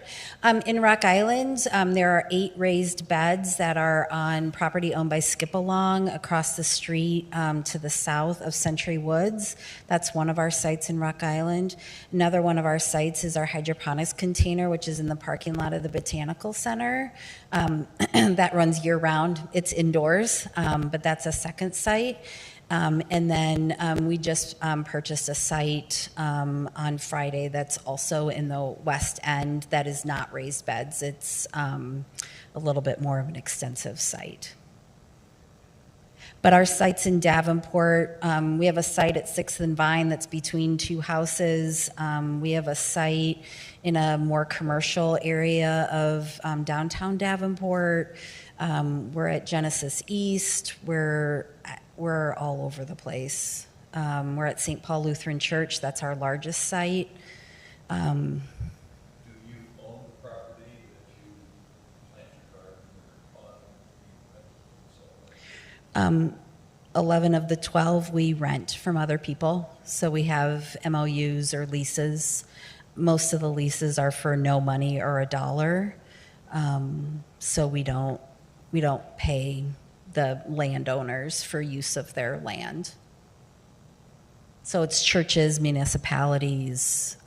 In Rock Island, there are 8 raised beds that are on property owned by Skip Along across the street to the south of Century Woods. That's one of our sites in Rock Island. Another one of our sites is our hydroponics container, which is in the parking lot of the Botanical Center. That runs year round. It's indoors, but that's a second site. And then we just purchased a site on Friday that's also in the West End that is not raised beds. It's a little bit more of an extensive site. But our sites in Davenport, we have a site at 6th and Vine that's between 2 houses. We have a site in a more commercial area of downtown Davenport. We're at Genesis East. We're all over the place. We're at St. Paul Lutheran Church. That's our largest site. Do you own the property that you plant your garden or on? 11 of the 12 we rent from other people. So we have MOUs or leases. Most of the leases are for no money or $1. So we don't pay the landowners for use of their land. So it's churches, municipalities,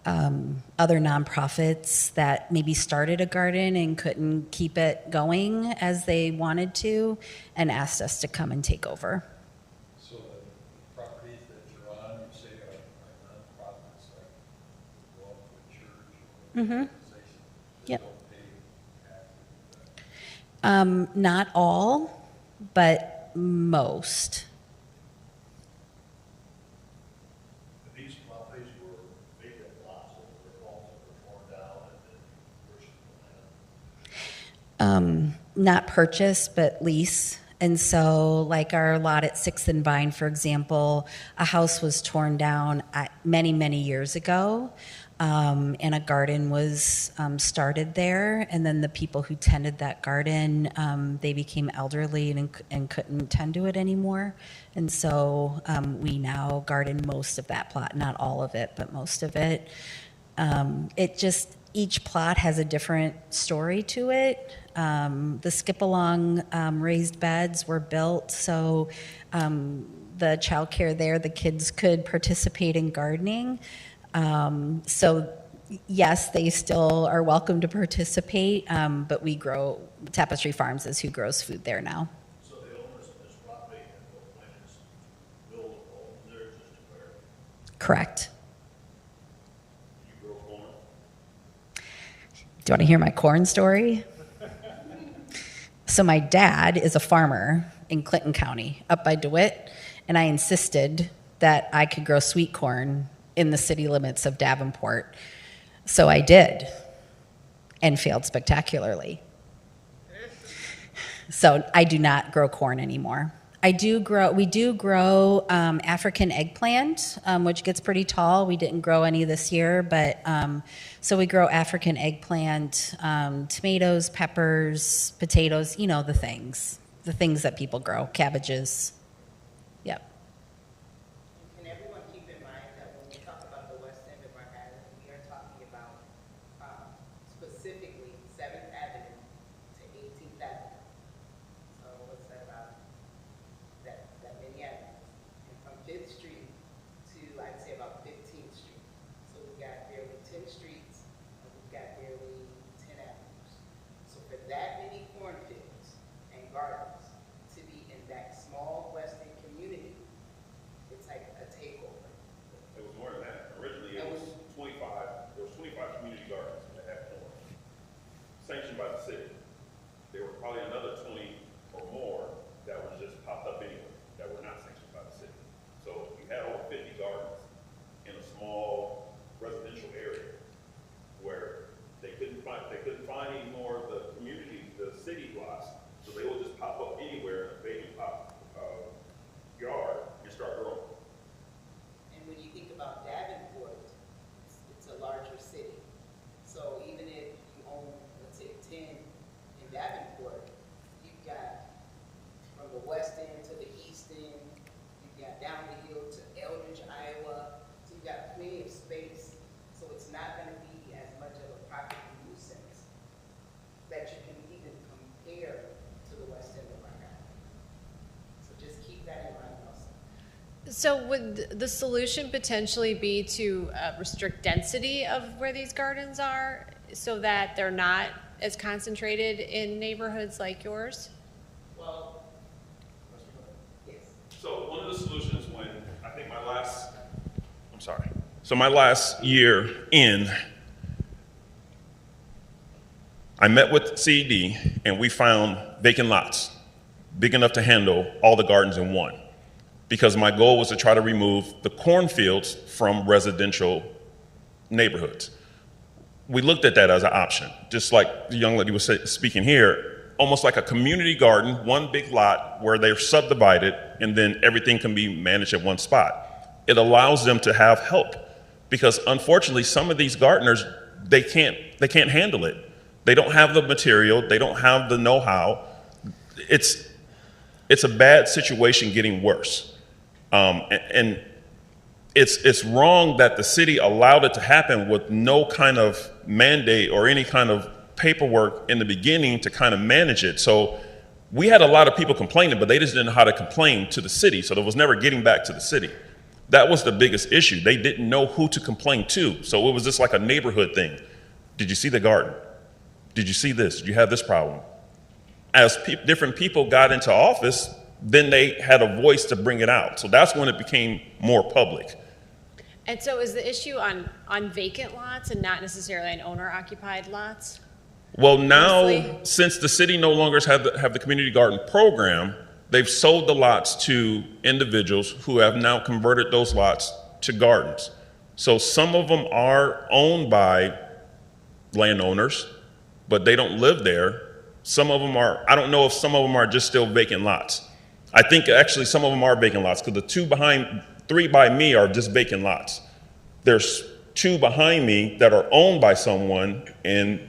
other nonprofits that maybe started a garden and couldn't keep it going as they wanted to and asked us to come and take over. So the properties that you're on, you say are nonprofits, like go up to a church or an organization, Yep. don't pay taxes? Not all, but most. These properties were vacant lots that were torn down and then purchased the land? Not purchase, but lease. And so, like our lot at 6th and Vine, for example, a house was torn down many, many years ago. and a garden was started there. And then the people who tended that garden, they became elderly and couldn't tend to it anymore. And so we now garden most of that plot, not all of it, but most of it. Each plot has a different story to it. The skip-along raised beds were built so the childcare there, the kids could participate in gardening. So yes, they still are welcome to participate, but Tapestry Farms is who grows food there now. So the owners of this property have no plans to build a home there, just to clarify? Correct. You grow corn? Do you want to hear my corn story? So my dad is a farmer in Clinton County, up by DeWitt, and I insisted that I could grow sweet corn in the city limits of Davenport. So I did, and failed spectacularly. So I do not grow corn anymore. We do grow African eggplant, which gets pretty tall. We didn't grow any this year, but so we grow African eggplant, tomatoes, peppers, potatoes, the things that people grow, cabbages. Yep. Can everyone keep in mind that when we talk about the west end of our island, we are talking about specifically 7th Avenue to 18th Avenue. So what's that about? That many avenues. And from 5th Street to, I'd say, about 15th Street. So we've got barely 10 streets, and we've got barely 10 avenues. So for that many cornfields and gardens to be in that small western community, it's like a takeover. It was more than that. Originally, it was 25. There was 25 community gardens that had corn, sanctioned by the city. There were probably another 20 or more that was just popped up anyway, that were not sanctioned by the city. So we had over 50 gardens in a small residential area where they couldn't find any more of the city lots, so they will just pop up anywhere in a vacant yard and start growing. And when you think about Davenport, it's a larger city. So even if you own, let's say, 10 in Davenport, you've got from the west end to the east end, you've got down the hill to Eldridge, Iowa. So you've got plenty of space. So it's not going to be as much of a property nuisance that you can even compare to the west end of our island. So just keep that in mind also. So would the solution potentially be to restrict density of where these gardens are so that they're not as concentrated in neighborhoods like yours? Well, yes. So one of the solutions my last year in, I met with CED and we found vacant lots big enough to handle all the gardens in one, because my goal was to try to remove the cornfields from residential neighborhoods. We looked at that as an option, just like the young lady was speaking here, almost like a community garden, one big lot where they're subdivided and then everything can be managed at one spot. It allows them to have help, because unfortunately some of these gardeners, they can't handle it. They don't have the material, they don't have the know-how. It's a bad situation getting worse. And it's wrong that the city allowed it to happen with no kind of mandate or any kind of paperwork in the beginning to kind of manage it. So we had a lot of people complaining, but they just didn't know how to complain to the city. So there was never getting back to the city. That was the biggest issue. They didn't know who to complain to. So it was just like a neighborhood thing. Did you see the garden? Did you see this? Did you have this problem? As different people got into office, then they had a voice to bring it out. So that's when it became more public. And so is the issue on vacant lots and not necessarily on owner-occupied lots? Well, now, Mostly? since the city no longer have the community garden program, they've sold the lots to individuals who have now converted those lots to gardens. So some of them are owned by landowners, but they don't live there. Some of them are, I don't know if some of them are just still vacant lots. I think actually some of them are vacant lots, because the 3 by me are just vacant lots. There's two behind me that are owned by someone, and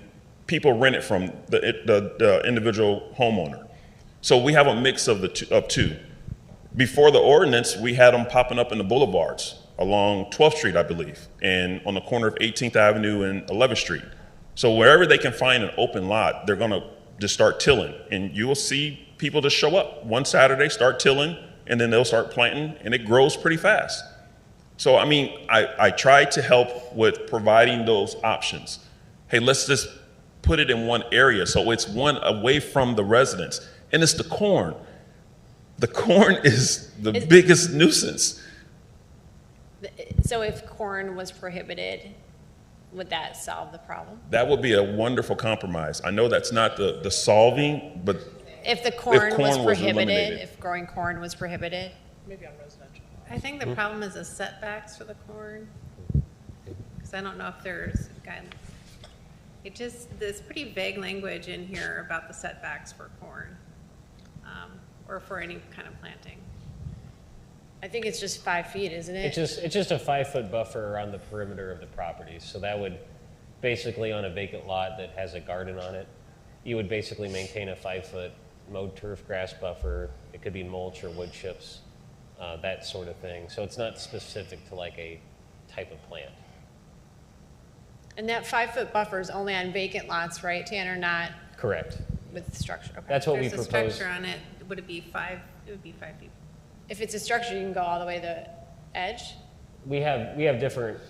people rent it from the individual homeowner. So we have a mix of two. Before the ordinance, we had them popping up in the boulevards along 12th Street, I believe, and on the corner of 18th Avenue and 11th Street. So wherever they can find an open lot, they're gonna just start tilling, and you will see people just show up one Saturday, start tilling, and then they'll start planting, and it grows pretty fast. So, I mean, I try to help with providing those options. Hey, let's just put it in one area so it's one away from the residents. And it's the corn. The corn is the biggest nuisance. So if corn was prohibited, would that solve the problem? That would be a wonderful compromise. I know that's not the solving, but If the corn was prohibited, eliminated. if growing corn was prohibited? Maybe on residential. I think the problem is the setbacks for the corn. Because I don't know if there's, there's pretty vague language in here about the setbacks for corn, or for any kind of planting. I think it's just 5 feet, isn't it? It's just a 5-foot buffer around the perimeter of the property. So that would basically, on a vacant lot that has a garden on it, you would basically maintain a 5-foot mowed turf grass buffer. It could be mulch or wood chips, that sort of thing. So it's not specific to like a type of plant. And that 5-foot buffer is only on vacant lots, right, Tanner? Not Correct. with structure. Okay. That's what we There's a propose. structure on it, would it be 5? It would be 5 feet. If it's a structure, you can go all the way to the edge. We have different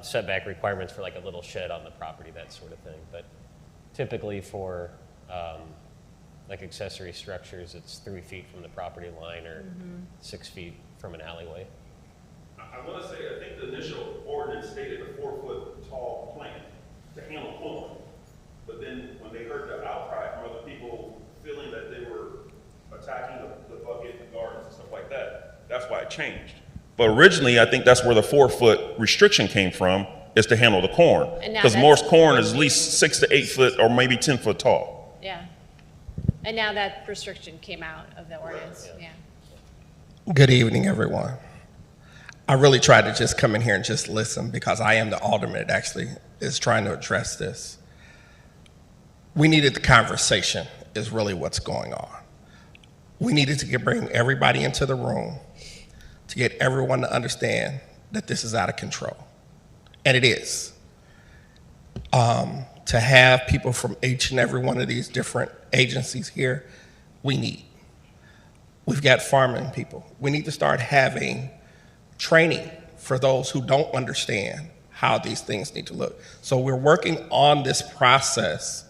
setback requirements for like a little shed on the property, that sort of thing. But typically for like accessory structures, it's 3 feet from the property line or 6 feet from an alleyway. I want to say, I think the initial ordinance stated a 4-foot tall plant to handle corn. But then when they heard the outcry from other people feeling that they were attacking the bucket and gardens and stuff like that, that's why it changed. But originally, I think that's where the 4-foot restriction came from, is to handle the corn. Because most corn is at least 6 to 8 foot or maybe 10 foot tall. Yeah. And now that restriction came out of the ordinance. Yeah. Good evening, everyone. I really tried to just come in here and just listen because I am the alderman that actually is trying to address this. We needed the conversation is really what's going on. We needed to bring everybody into the room to get everyone to understand that this is out of control. And it is. To have people from each and every one of these different agencies here, we need. We've got farming people. We need to start having training for those who don't understand how these things need to look. So we're working on this process,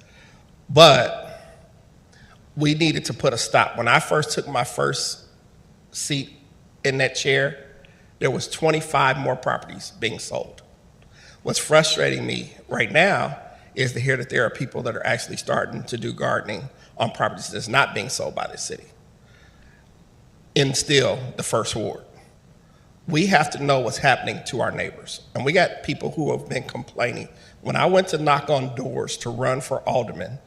but we needed to put a stop. When I first took my first seat in that chair, there was 25 more properties being sold. What's frustrating me right now is to hear that there are people that are actually starting to do gardening on properties that's not being sold by the city in still the first ward. We have to know what's happening to our neighbors. And we got people who have been complaining. When I went to knock on doors to run for alderman,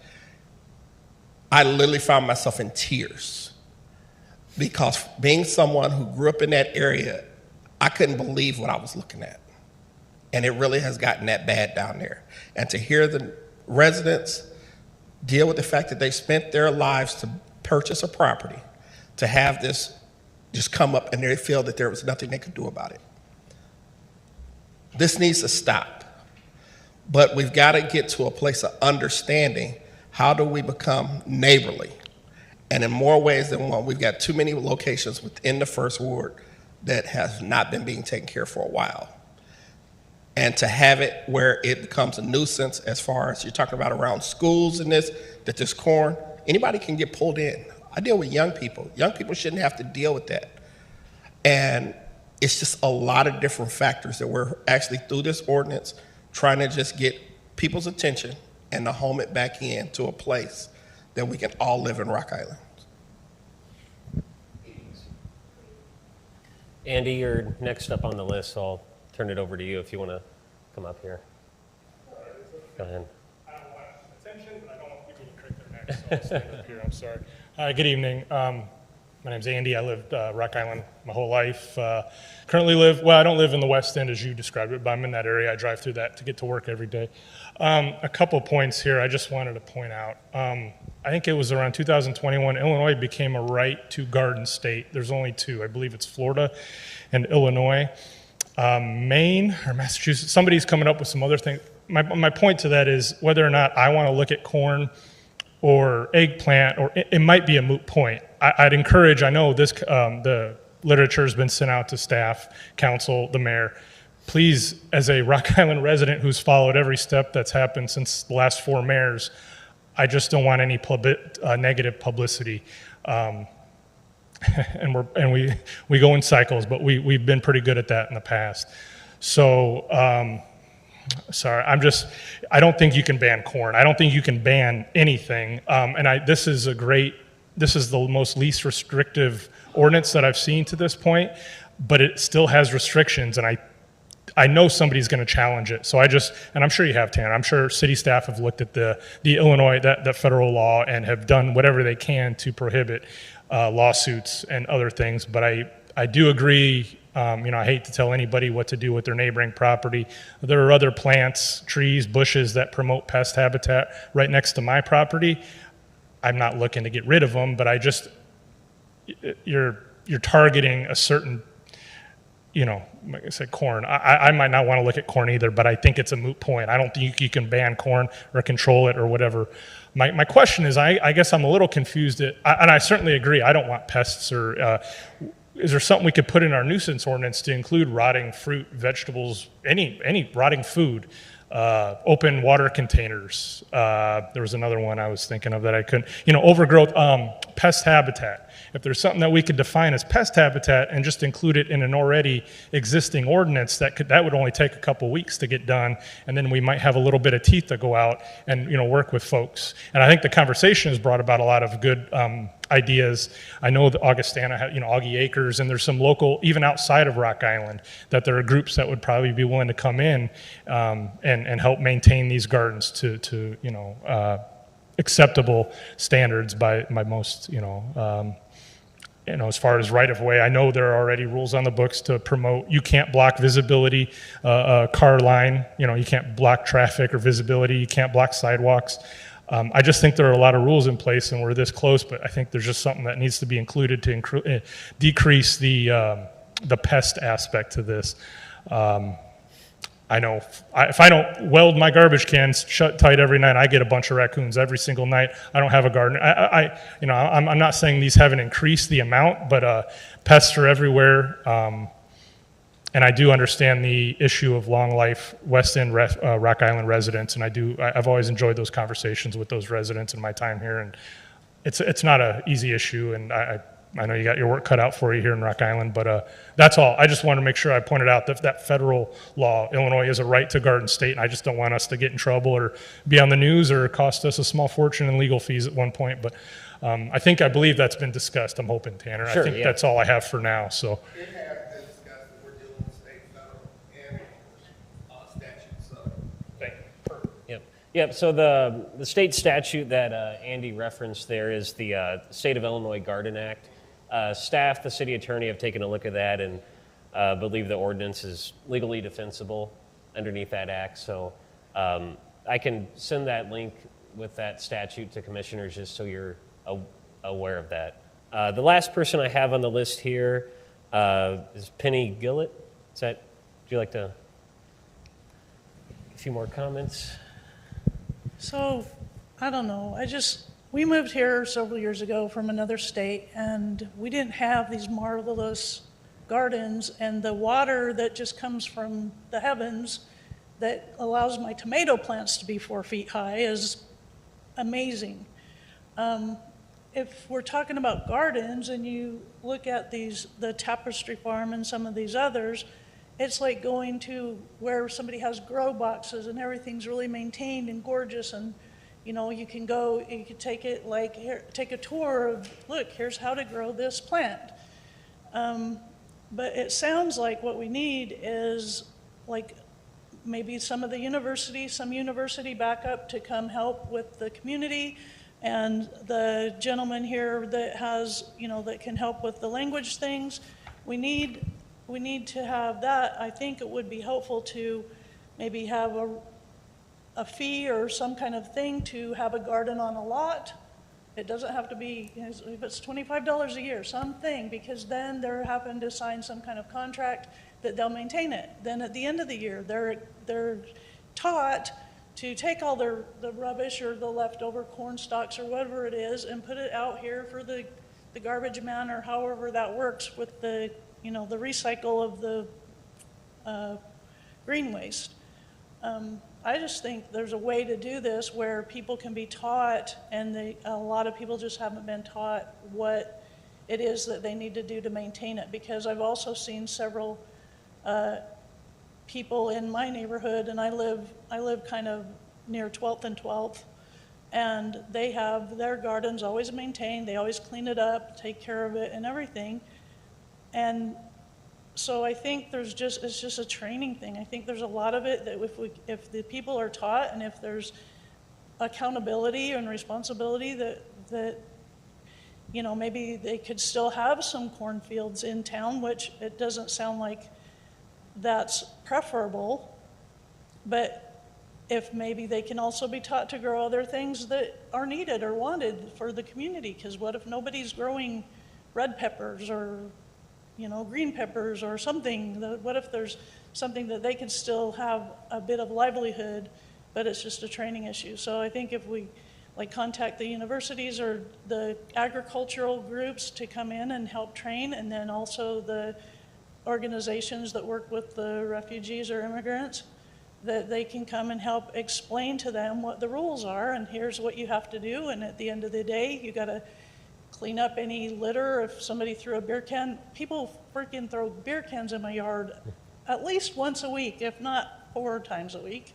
I literally found myself in tears because being someone who grew up in that area, I couldn't believe what I was looking at. And it really has gotten that bad down there. And to hear the residents deal with the fact that they spent their lives to purchase a property, to have this just come up and they feel that there was nothing they could do about it. This needs to stop. But we've got to get to a place of understanding how do we become neighborly. And in more ways than one, we've got too many locations within the first ward that have not been being taken care of for a while. And to have it where it becomes a nuisance as far as you're talking about around schools and this, that this corn, anybody can get pulled in. I deal with young people. Young people shouldn't have to deal with that. And it's just a lot of different factors that we're actually through this ordinance trying to just get people's attention and to home it back in to a place that we can all live in Rock Island. Andy, you're next up on the list, so I'll turn it over to you if you want to come up here. Go ahead. I don't want attention, but I don't want people to crick their necks, so I'll stand up here. I'm sorry. Good evening. My name's Andy. I lived Rock Island my whole life. Currently live, well, I don't live in the West End as you described it, but I'm in that area. I drive through that to get to work every day. A couple points here I just wanted to point out. I think it was around 2021, Illinois became a right to garden state. There's only two. I believe it's Florida and Illinois. Maine or Massachusetts, somebody's coming up with some other things. My point to that is whether or not I want to look at corn or eggplant, or it might be a moot point. I'd encourage, I know this, the literature has been sent out to staff, council, the mayor. Please, as a Rock Island resident who's followed every step that's happened since the last 4 mayors, I just don't want any negative publicity. And we go in cycles, but we've been pretty good at that in the past. So, sorry, I don't think you can ban corn. I don't think you can ban anything. This is the most least restrictive ordinance that I've seen to this point, but it still has restrictions, and I know somebody's going to challenge it. So and I'm sure you have, Tanner. I'm sure city staff have looked at the Illinois, that federal law, and have done whatever they can to prohibit lawsuits and other things. But I do agree. I hate to tell anybody what to do with their neighboring property. There are other plants, trees, bushes that promote pest habitat right next to my property. I'm not looking to get rid of them, but you're targeting a certain, like I said, corn. I might not want to look at corn either, but I think it's a moot point. I don't think you can ban corn or control it or whatever. My question is, I guess I'm a little confused, and I certainly agree. I don't want pests or. Is there something we could put in our nuisance ordinance to include rotting fruit, vegetables, any rotting food, open water containers? There was another one I was thinking of that I couldn't. Overgrowth, pest habitat. If there's something that we could define as pest habitat and just include it in an already existing ordinance, that would only take a couple weeks to get done, and then we might have a little bit of teeth to go out and work with folks. And I think the conversation has brought about a lot of good ideas. I know that Augustana had, Augie Acres, and there's some local, even outside of Rock Island, that there are groups that would probably be willing to come in and help maintain these gardens to acceptable standards by most, as far as right-of-way, I know there are already rules on the books to promote, you can't block visibility, car line, you can't block traffic or visibility, you can't block sidewalks. I just think there are a lot of rules in place, and we're this close, but I think there's just something that needs to be included to decrease the pest aspect to this. I know if I don't weld my garbage cans shut tight every night, I get a bunch of raccoons every single night. I don't have a garden. I'm not saying these haven't increased the amount, but pests are everywhere. And I do understand the issue of long life West End Rock Island residents, and I've always enjoyed those conversations with those residents in my time here. And it's not an easy issue, and I know you got your work cut out for you here in Rock Island, but that's all. I just want to make sure I pointed out that federal law, Illinois is a right to garden state, and I just don't want us to get in trouble or be on the news or cost us a small fortune in legal fees at one point. But I believe that's been discussed. I'm hoping, Tanner. Sure, I think that's all I have for now. So. It has been discussed that we're dealing with state, federal, and statutes. So. Thank you. Yep. So the state statute that Andy referenced there is the State of Illinois Garden Act. Staff, the city attorney have taken a look at that and believe the ordinance is legally defensible underneath that act. So I can send that link with that statute to commissioners just so you're aware of that. The last person I have on the list here is Penny Gillett. Would you like to, a few more comments? So, I don't know, we moved here several years ago from another state, and we didn't have these marvelous gardens, and the water that just comes from the heavens that allows my tomato plants to be 4 feet high is amazing. If we're talking about gardens and you look at the Tapestry Farm and some of these others, it's like going to where somebody has grow boxes and everything's really maintained and gorgeous, and you can go, you can take it take a tour of, look, here's how to grow this plant. But it sounds like what we need is like maybe some university backup to come help with the community, And the gentleman here that has, that can help with the language things, we need to have that. I think it would be helpful to maybe have a fee or some kind of thing to have a garden on a lot. It doesn't have to be, if it's $25 a year, something, because then they're having to sign some kind of contract that they'll maintain it. Then at the end of the year, they're taught to take all the rubbish or the leftover corn stalks or whatever it is and put it out here for the garbage man, or however that works with the recycle of the green waste. I just think there's a way to do this where people can be taught, and a lot of people just haven't been taught what it is that they need to do to maintain it. Because I've also seen several people in my neighborhood, and I live kind of near 12th and 12th, and they have their gardens always maintained. They always clean it up, take care of it and everything. And so I think it's just a training thing. I think there's a lot of it that if the people are taught, and if there's accountability and responsibility, that maybe they could still have some cornfields in town, which it doesn't sound like that's preferable, but if maybe they can also be taught to grow other things that are needed or wanted for the community. Because what if nobody's growing red peppers or green peppers or something? What if there's something that they could still have a bit of livelihood, but it's just a training issue? So I think if we contact the universities or the agricultural groups to come in and help train, and then also the organizations that work with the refugees or immigrants, that they can come and help explain to them what the rules are, and here's what you have to do, and at the end of the day, you got to clean up any litter. If somebody threw a beer can, people freaking throw beer cans in my yard at least once a week, if not 4 times a week.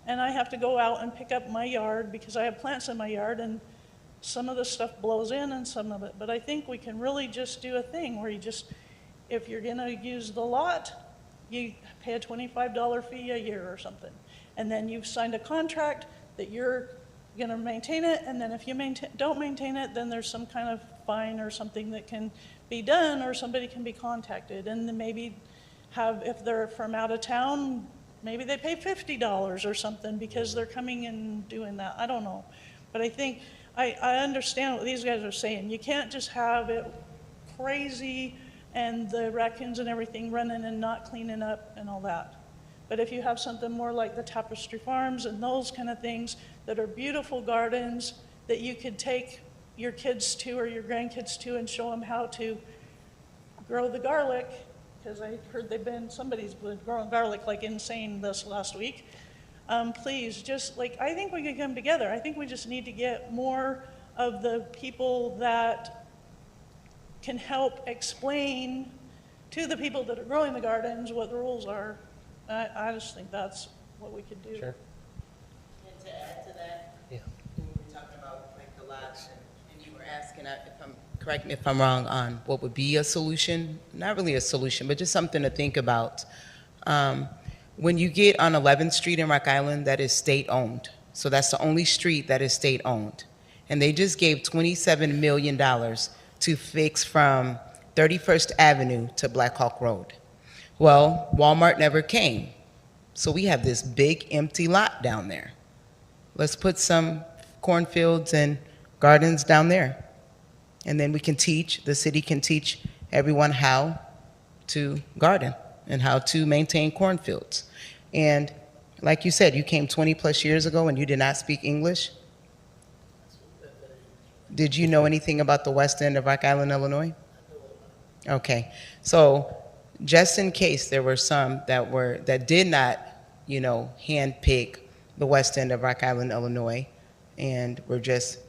And I have to go out and pick up my yard because I have plants in my yard, and some of the stuff blows in and some of it. But I think we can really just do a thing where if you're gonna use the lot, you pay a $25 fee a year or something. And then you've signed a contract that you're gonna maintain it, and then if you don't maintain it, then there's some kind of fine or something that can be done, or somebody can be contacted. And then maybe if they're from out of town, maybe they pay $50 or something because they're coming and doing that. I don't know. But I think I understand what these guys are saying. You can't just have it crazy and the raccoons and everything running and not cleaning up and all that. But if you have something more like the Tapestry Farms and those kind of things that are beautiful gardens that you could take your kids to or your grandkids to and show them how to grow the garlic, because I heard somebody's been growing garlic like insane this last week. Please, I think we can come together. I think we just need to get more of the people that can help explain to the people that are growing the gardens what the rules are. I just think that's what we could do. Sure. And to add to that, Yeah. when we were talking about the lots, and you were asking, correct me if I'm wrong, on what would be a solution. Not really a solution, but just something to think about. When you get on 11th Street in Rock Island, that is state-owned. So that's the only street that is state-owned. And they just gave $27 million to fix from 31st Avenue to Black Hawk Road. Well, Walmart never came. So we have this big empty lot down there. Let's put some cornfields and gardens down there. And then the city can teach everyone how to garden and how to maintain cornfields. And like you said, you came 20 plus years ago and you did not speak English. Did you know anything about the west end of Rock Island, Illinois? Okay, so just in case there were some that did not, handpick the west end of Rock Island, Illinois, and were just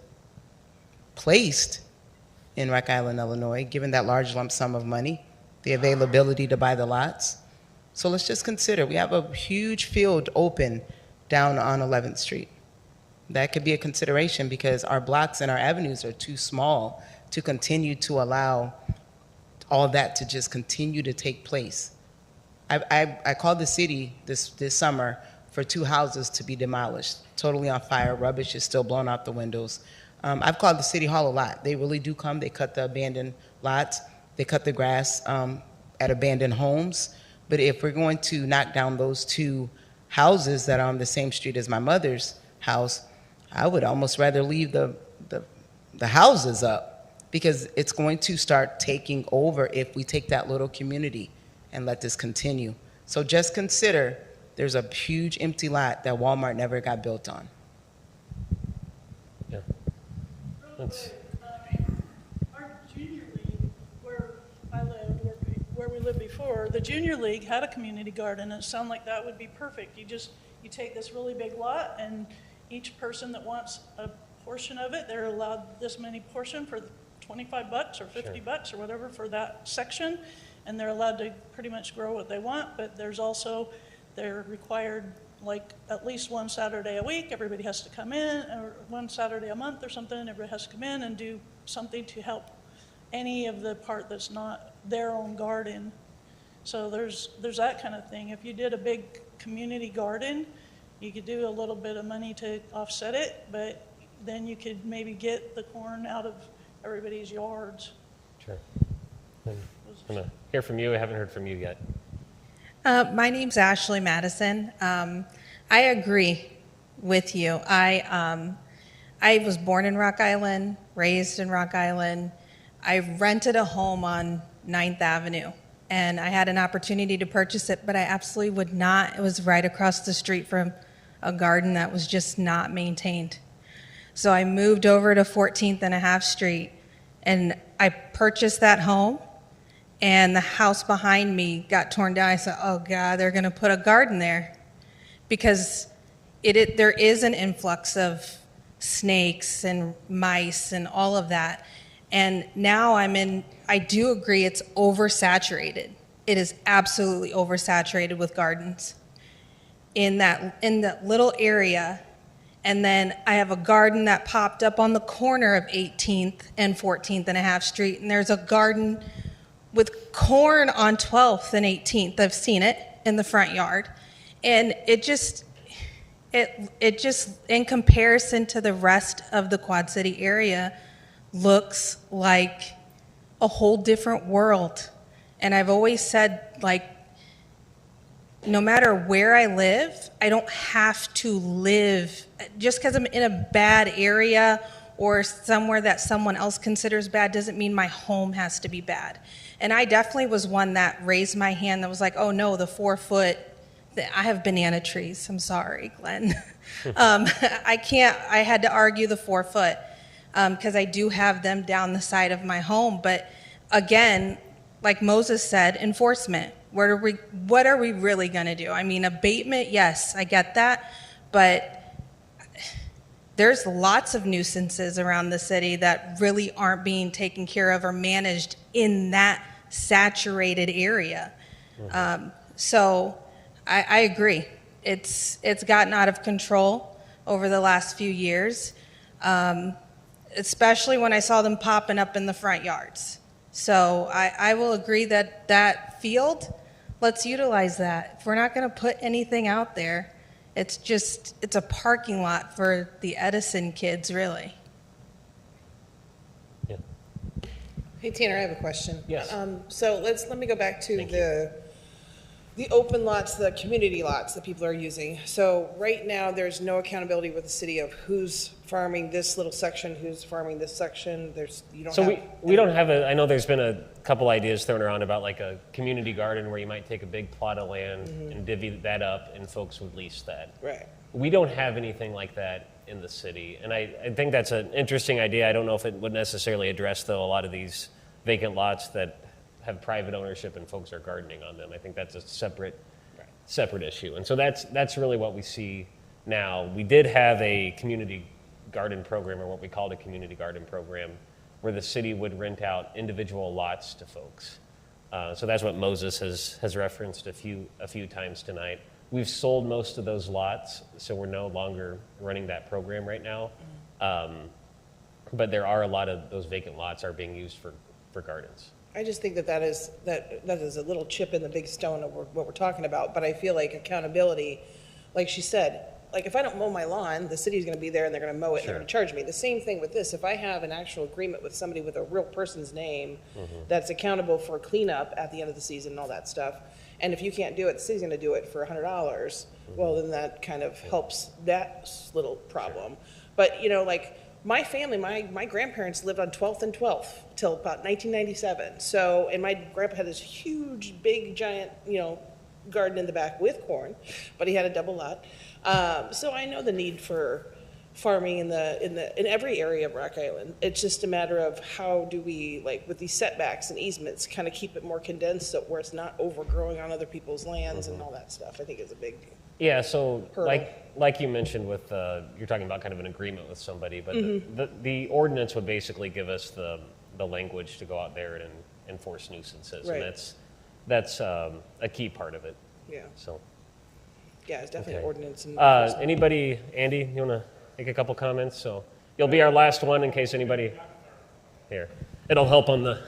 placed in Rock Island, Illinois, given that large lump sum of money, the availability to buy the lots. So let's just consider, we have a huge field open down on 11th Street. That could be a consideration because our blocks and our avenues are too small to continue to allow all that to just continue to take place. I called the city this summer for 2 houses to be demolished, totally on fire. Rubbish is still blowing out the windows. I've called the city hall a lot. They really do come. They cut the abandoned lots. They cut the grass at abandoned homes. But if we're going to knock down those two houses that are on the same street as my mother's house, I would almost rather leave the houses up, because it's going to start taking over if we take that little community and let this continue. So just consider there's a huge empty lot that Walmart never got built on. Yeah. That's, Our junior league, where I lived, where we lived before, the junior league had a community garden, and it sounded like that would be perfect. You take this really big lot, and each person that wants a portion of it, they're allowed this many portion for $25 or $50 or whatever for that section, and they're allowed to pretty much grow what they want. But there's also, they're required like at least one Saturday a week, everybody has to come in, or one Saturday a month or something, everybody has to come in and do something to help any of the part that's not their own garden. So there's that kind of thing. If you did a big community garden, you could do a little bit of money to offset it, but then you could maybe get the corn out of everybody's yards. sure. I'm going to hear from you. I haven't heard from you yet. My name's Ashley Madison. I agree with you. I was born in Rock Island, raised in Rock Island. I rented a home on 9th Avenue, and I had an opportunity to purchase it, but I absolutely would not. It was right across the street from a garden that was just not maintained. So I moved over to 14th and a half Street, and I purchased that home, and the house behind me got torn down. I said, oh God, they're gonna put a garden there. Because there is an influx of snakes and mice and all of that. And now I do agree it's oversaturated. It is absolutely oversaturated with gardens in that little area. And then I have a garden that popped up on the corner of 18th and 14th and a half Street. And there's a garden with corn on 12th and 18th. I've seen it in the front yard. And it just, in comparison to the rest of the Quad City area, looks like a whole different world. And I've always said, like, no matter where I live, I don't have to live, just because I'm in a bad area or somewhere that someone else considers bad doesn't mean my home has to be bad. And I definitely was one that raised my hand that was like, oh no, the 4 foot, I have banana trees. I'm sorry, Glenn. I had to argue the 4 foot because I do have them down the side of my home. But again, like Moses said, enforcement. What are we really going to do? I mean, abatement, yes, I get that. But there's lots of nuisances around the city that really aren't being taken care of or managed in that saturated area. So I agree. It's gotten out of control over the last few years, especially when I saw them popping up in the front yards. So I will agree that field, let's utilize that. If we're not going to put anything out there, it's a parking lot for the Edison kids, really. Yeah. Hey, Tanner, I have a question. Yes. So let me go back to the open lots, the community lots that people are using. So right now, there's no accountability with the city of who's farming this little section, who's farming this section. We don't have I know there's been a couple ideas thrown around about like a community garden where you might take a big plot of land and divvy that up and folks would lease that. Right. We don't have anything like that in the city. And I think that's an interesting idea. I don't know if it would necessarily address, though, a lot of these vacant lots that have private ownership and folks are gardening on them. I think that's a separate issue. And so that's really what we see now. We did have a community garden program, or what we called a community garden program, where the city would rent out individual lots to folks. So that's what Moses has referenced a few times tonight. We've sold most of those lots, so we're no longer running that program right now. But there are a lot of those vacant lots are being used for gardens. I just think that is a little chip in the big stone of what we're talking about. But I feel like accountability, like she said, like, if I don't mow my lawn, the city's gonna be there and they're gonna mow it and they're Sure. gonna charge me. The same thing with this. If I have an actual agreement with somebody with a real person's name that's accountable for cleanup at the end of the season and all that stuff, and if you can't do it, the city's gonna do it for $100, well, then that kind of helps that little problem. But, you know, like, my family, my grandparents lived on 12th and 12th till about 1997. So, and my grandpa had this huge, big, giant, you know, garden in the back with corn, but he had a double lot. So I know the need for farming in every area of Rock Island. It's just a matter of how do we, like, with these setbacks and easements, kind of keep it more condensed so where it's not overgrowing on other people's lands and all that stuff. I think is a big Yeah, so hurdle. like you mentioned with, you're talking about kind of an agreement with somebody, but the ordinance would basically give us the language to go out there and enforce nuisances. Right. And that's a key part of it. Yeah. So, Yeah, it's definitely okay. an ordinance. And Anybody, Andy, you want to make a couple comments? So you'll be our last one in case anybody here. It'll help on the.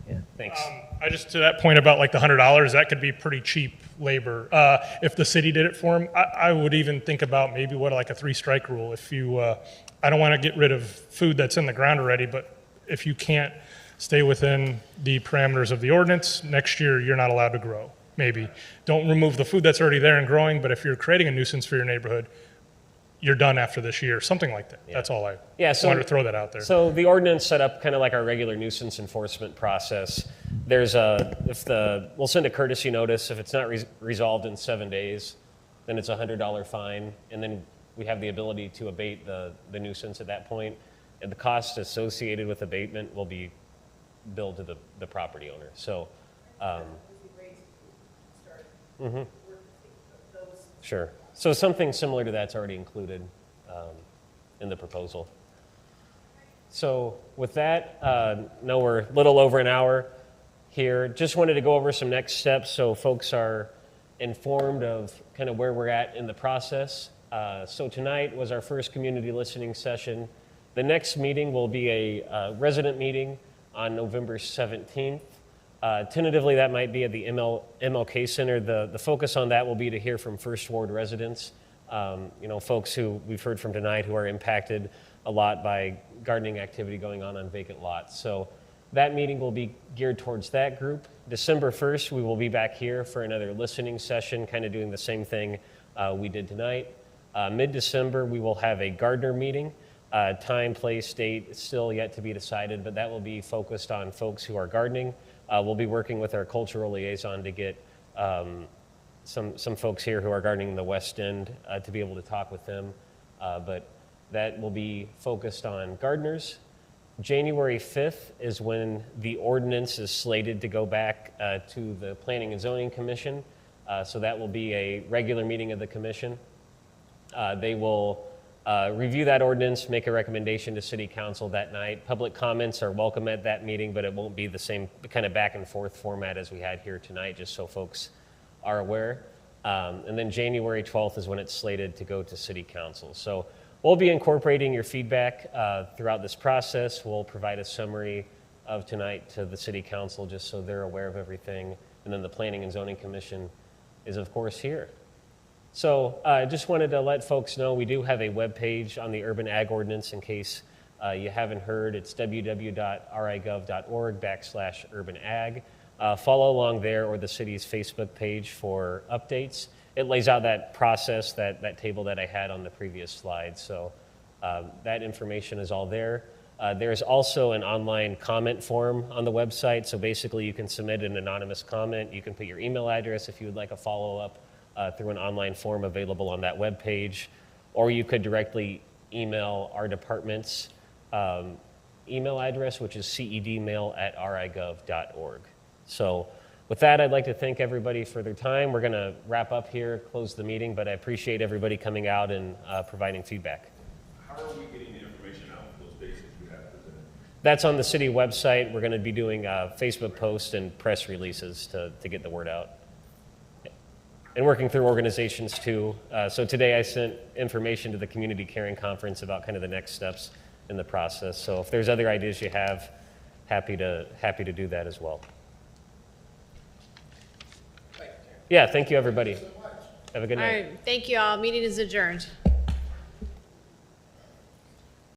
Yeah, thanks. I just, to that point about like the $100, that could be pretty cheap labor. If the city did it for them, I would even think about maybe like a 3-strike rule. If you, I don't want to get rid of food that's in the ground already, but if you can't stay within the parameters of the ordinance, next year you're not allowed to grow. Maybe. Don't remove the food that's already there and growing, but if you're creating a nuisance for your neighborhood, you're done after this year, something like that. That's all I wanted to throw that out there. So the ordinance set up kind of like our regular nuisance enforcement process. There's we'll send a courtesy notice. If it's not resolved in 7 days, then it's a $100 fine, and then we have the ability to abate the nuisance at that point, and the cost associated with abatement will be billed to the property owner. So, sure. So something similar to that's already included in the proposal. So with that, now we're a little over an hour here. Just wanted to go over some next steps so folks are informed of kind of where we're at in the process. So tonight was our first community listening session. The next meeting will be a resident meeting on November 17th. Tentatively, that might be at the MLK Center. The focus on that will be to hear from First Ward residents, folks who we've heard from tonight who are impacted a lot by gardening activity going on vacant lots. So that meeting will be geared towards that group. December 1st, we will be back here for another listening session, kind of doing the same thing we did tonight. Mid-December, we will have a gardener meeting. Time, place, date, still yet to be decided, but that will be focused on folks who are gardening. We'll be working with our cultural liaison to get some folks here who are gardening in the West End to be able to talk with them. But that will be focused on gardeners. January 5th is when the ordinance is slated to go back to the Planning and Zoning Commission. So that will be a regular meeting of the commission. They will review that ordinance, make a recommendation to City Council that night. Public comments are welcome at that meeting, but it won't be the same kind of back and forth format as we had here tonight, just so folks are aware. And then January 12th is when it's slated to go to City Council. So we'll be incorporating your feedback throughout this process. We'll provide a summary of tonight to the City Council just so they're aware of everything. And then the Planning and Zoning Commission is, of course, here. So I just wanted to let folks know we do have a webpage on the Urban Ag Ordinance in case you haven't heard. It's www.rigov.org/urbanag. Follow along there or the city's Facebook page for updates. It lays out that process, that table that I had on the previous slide. So that information is all there. There's also an online comment form on the website. So basically you can submit an anonymous comment. You can put your email address if you would like a follow-up. Through an online form available on that webpage, or you could directly email our department's email address, which is cedmail@rigov.org. So with that, I'd like to thank everybody for their time. We're going to wrap up here, close the meeting, but I appreciate everybody coming out and providing feedback. How are we getting the information out for those dates that you have presented? That's on the city website. We're going to be doing Facebook posts and press releases to get the word out. And working through organizations too. So today I sent information to the Community Caring Conference about kind of the next steps in the process. So if there's other ideas you have, happy to do that as well. Yeah, thank you everybody. Have a good All night. right, thank you all. Meeting is adjourned.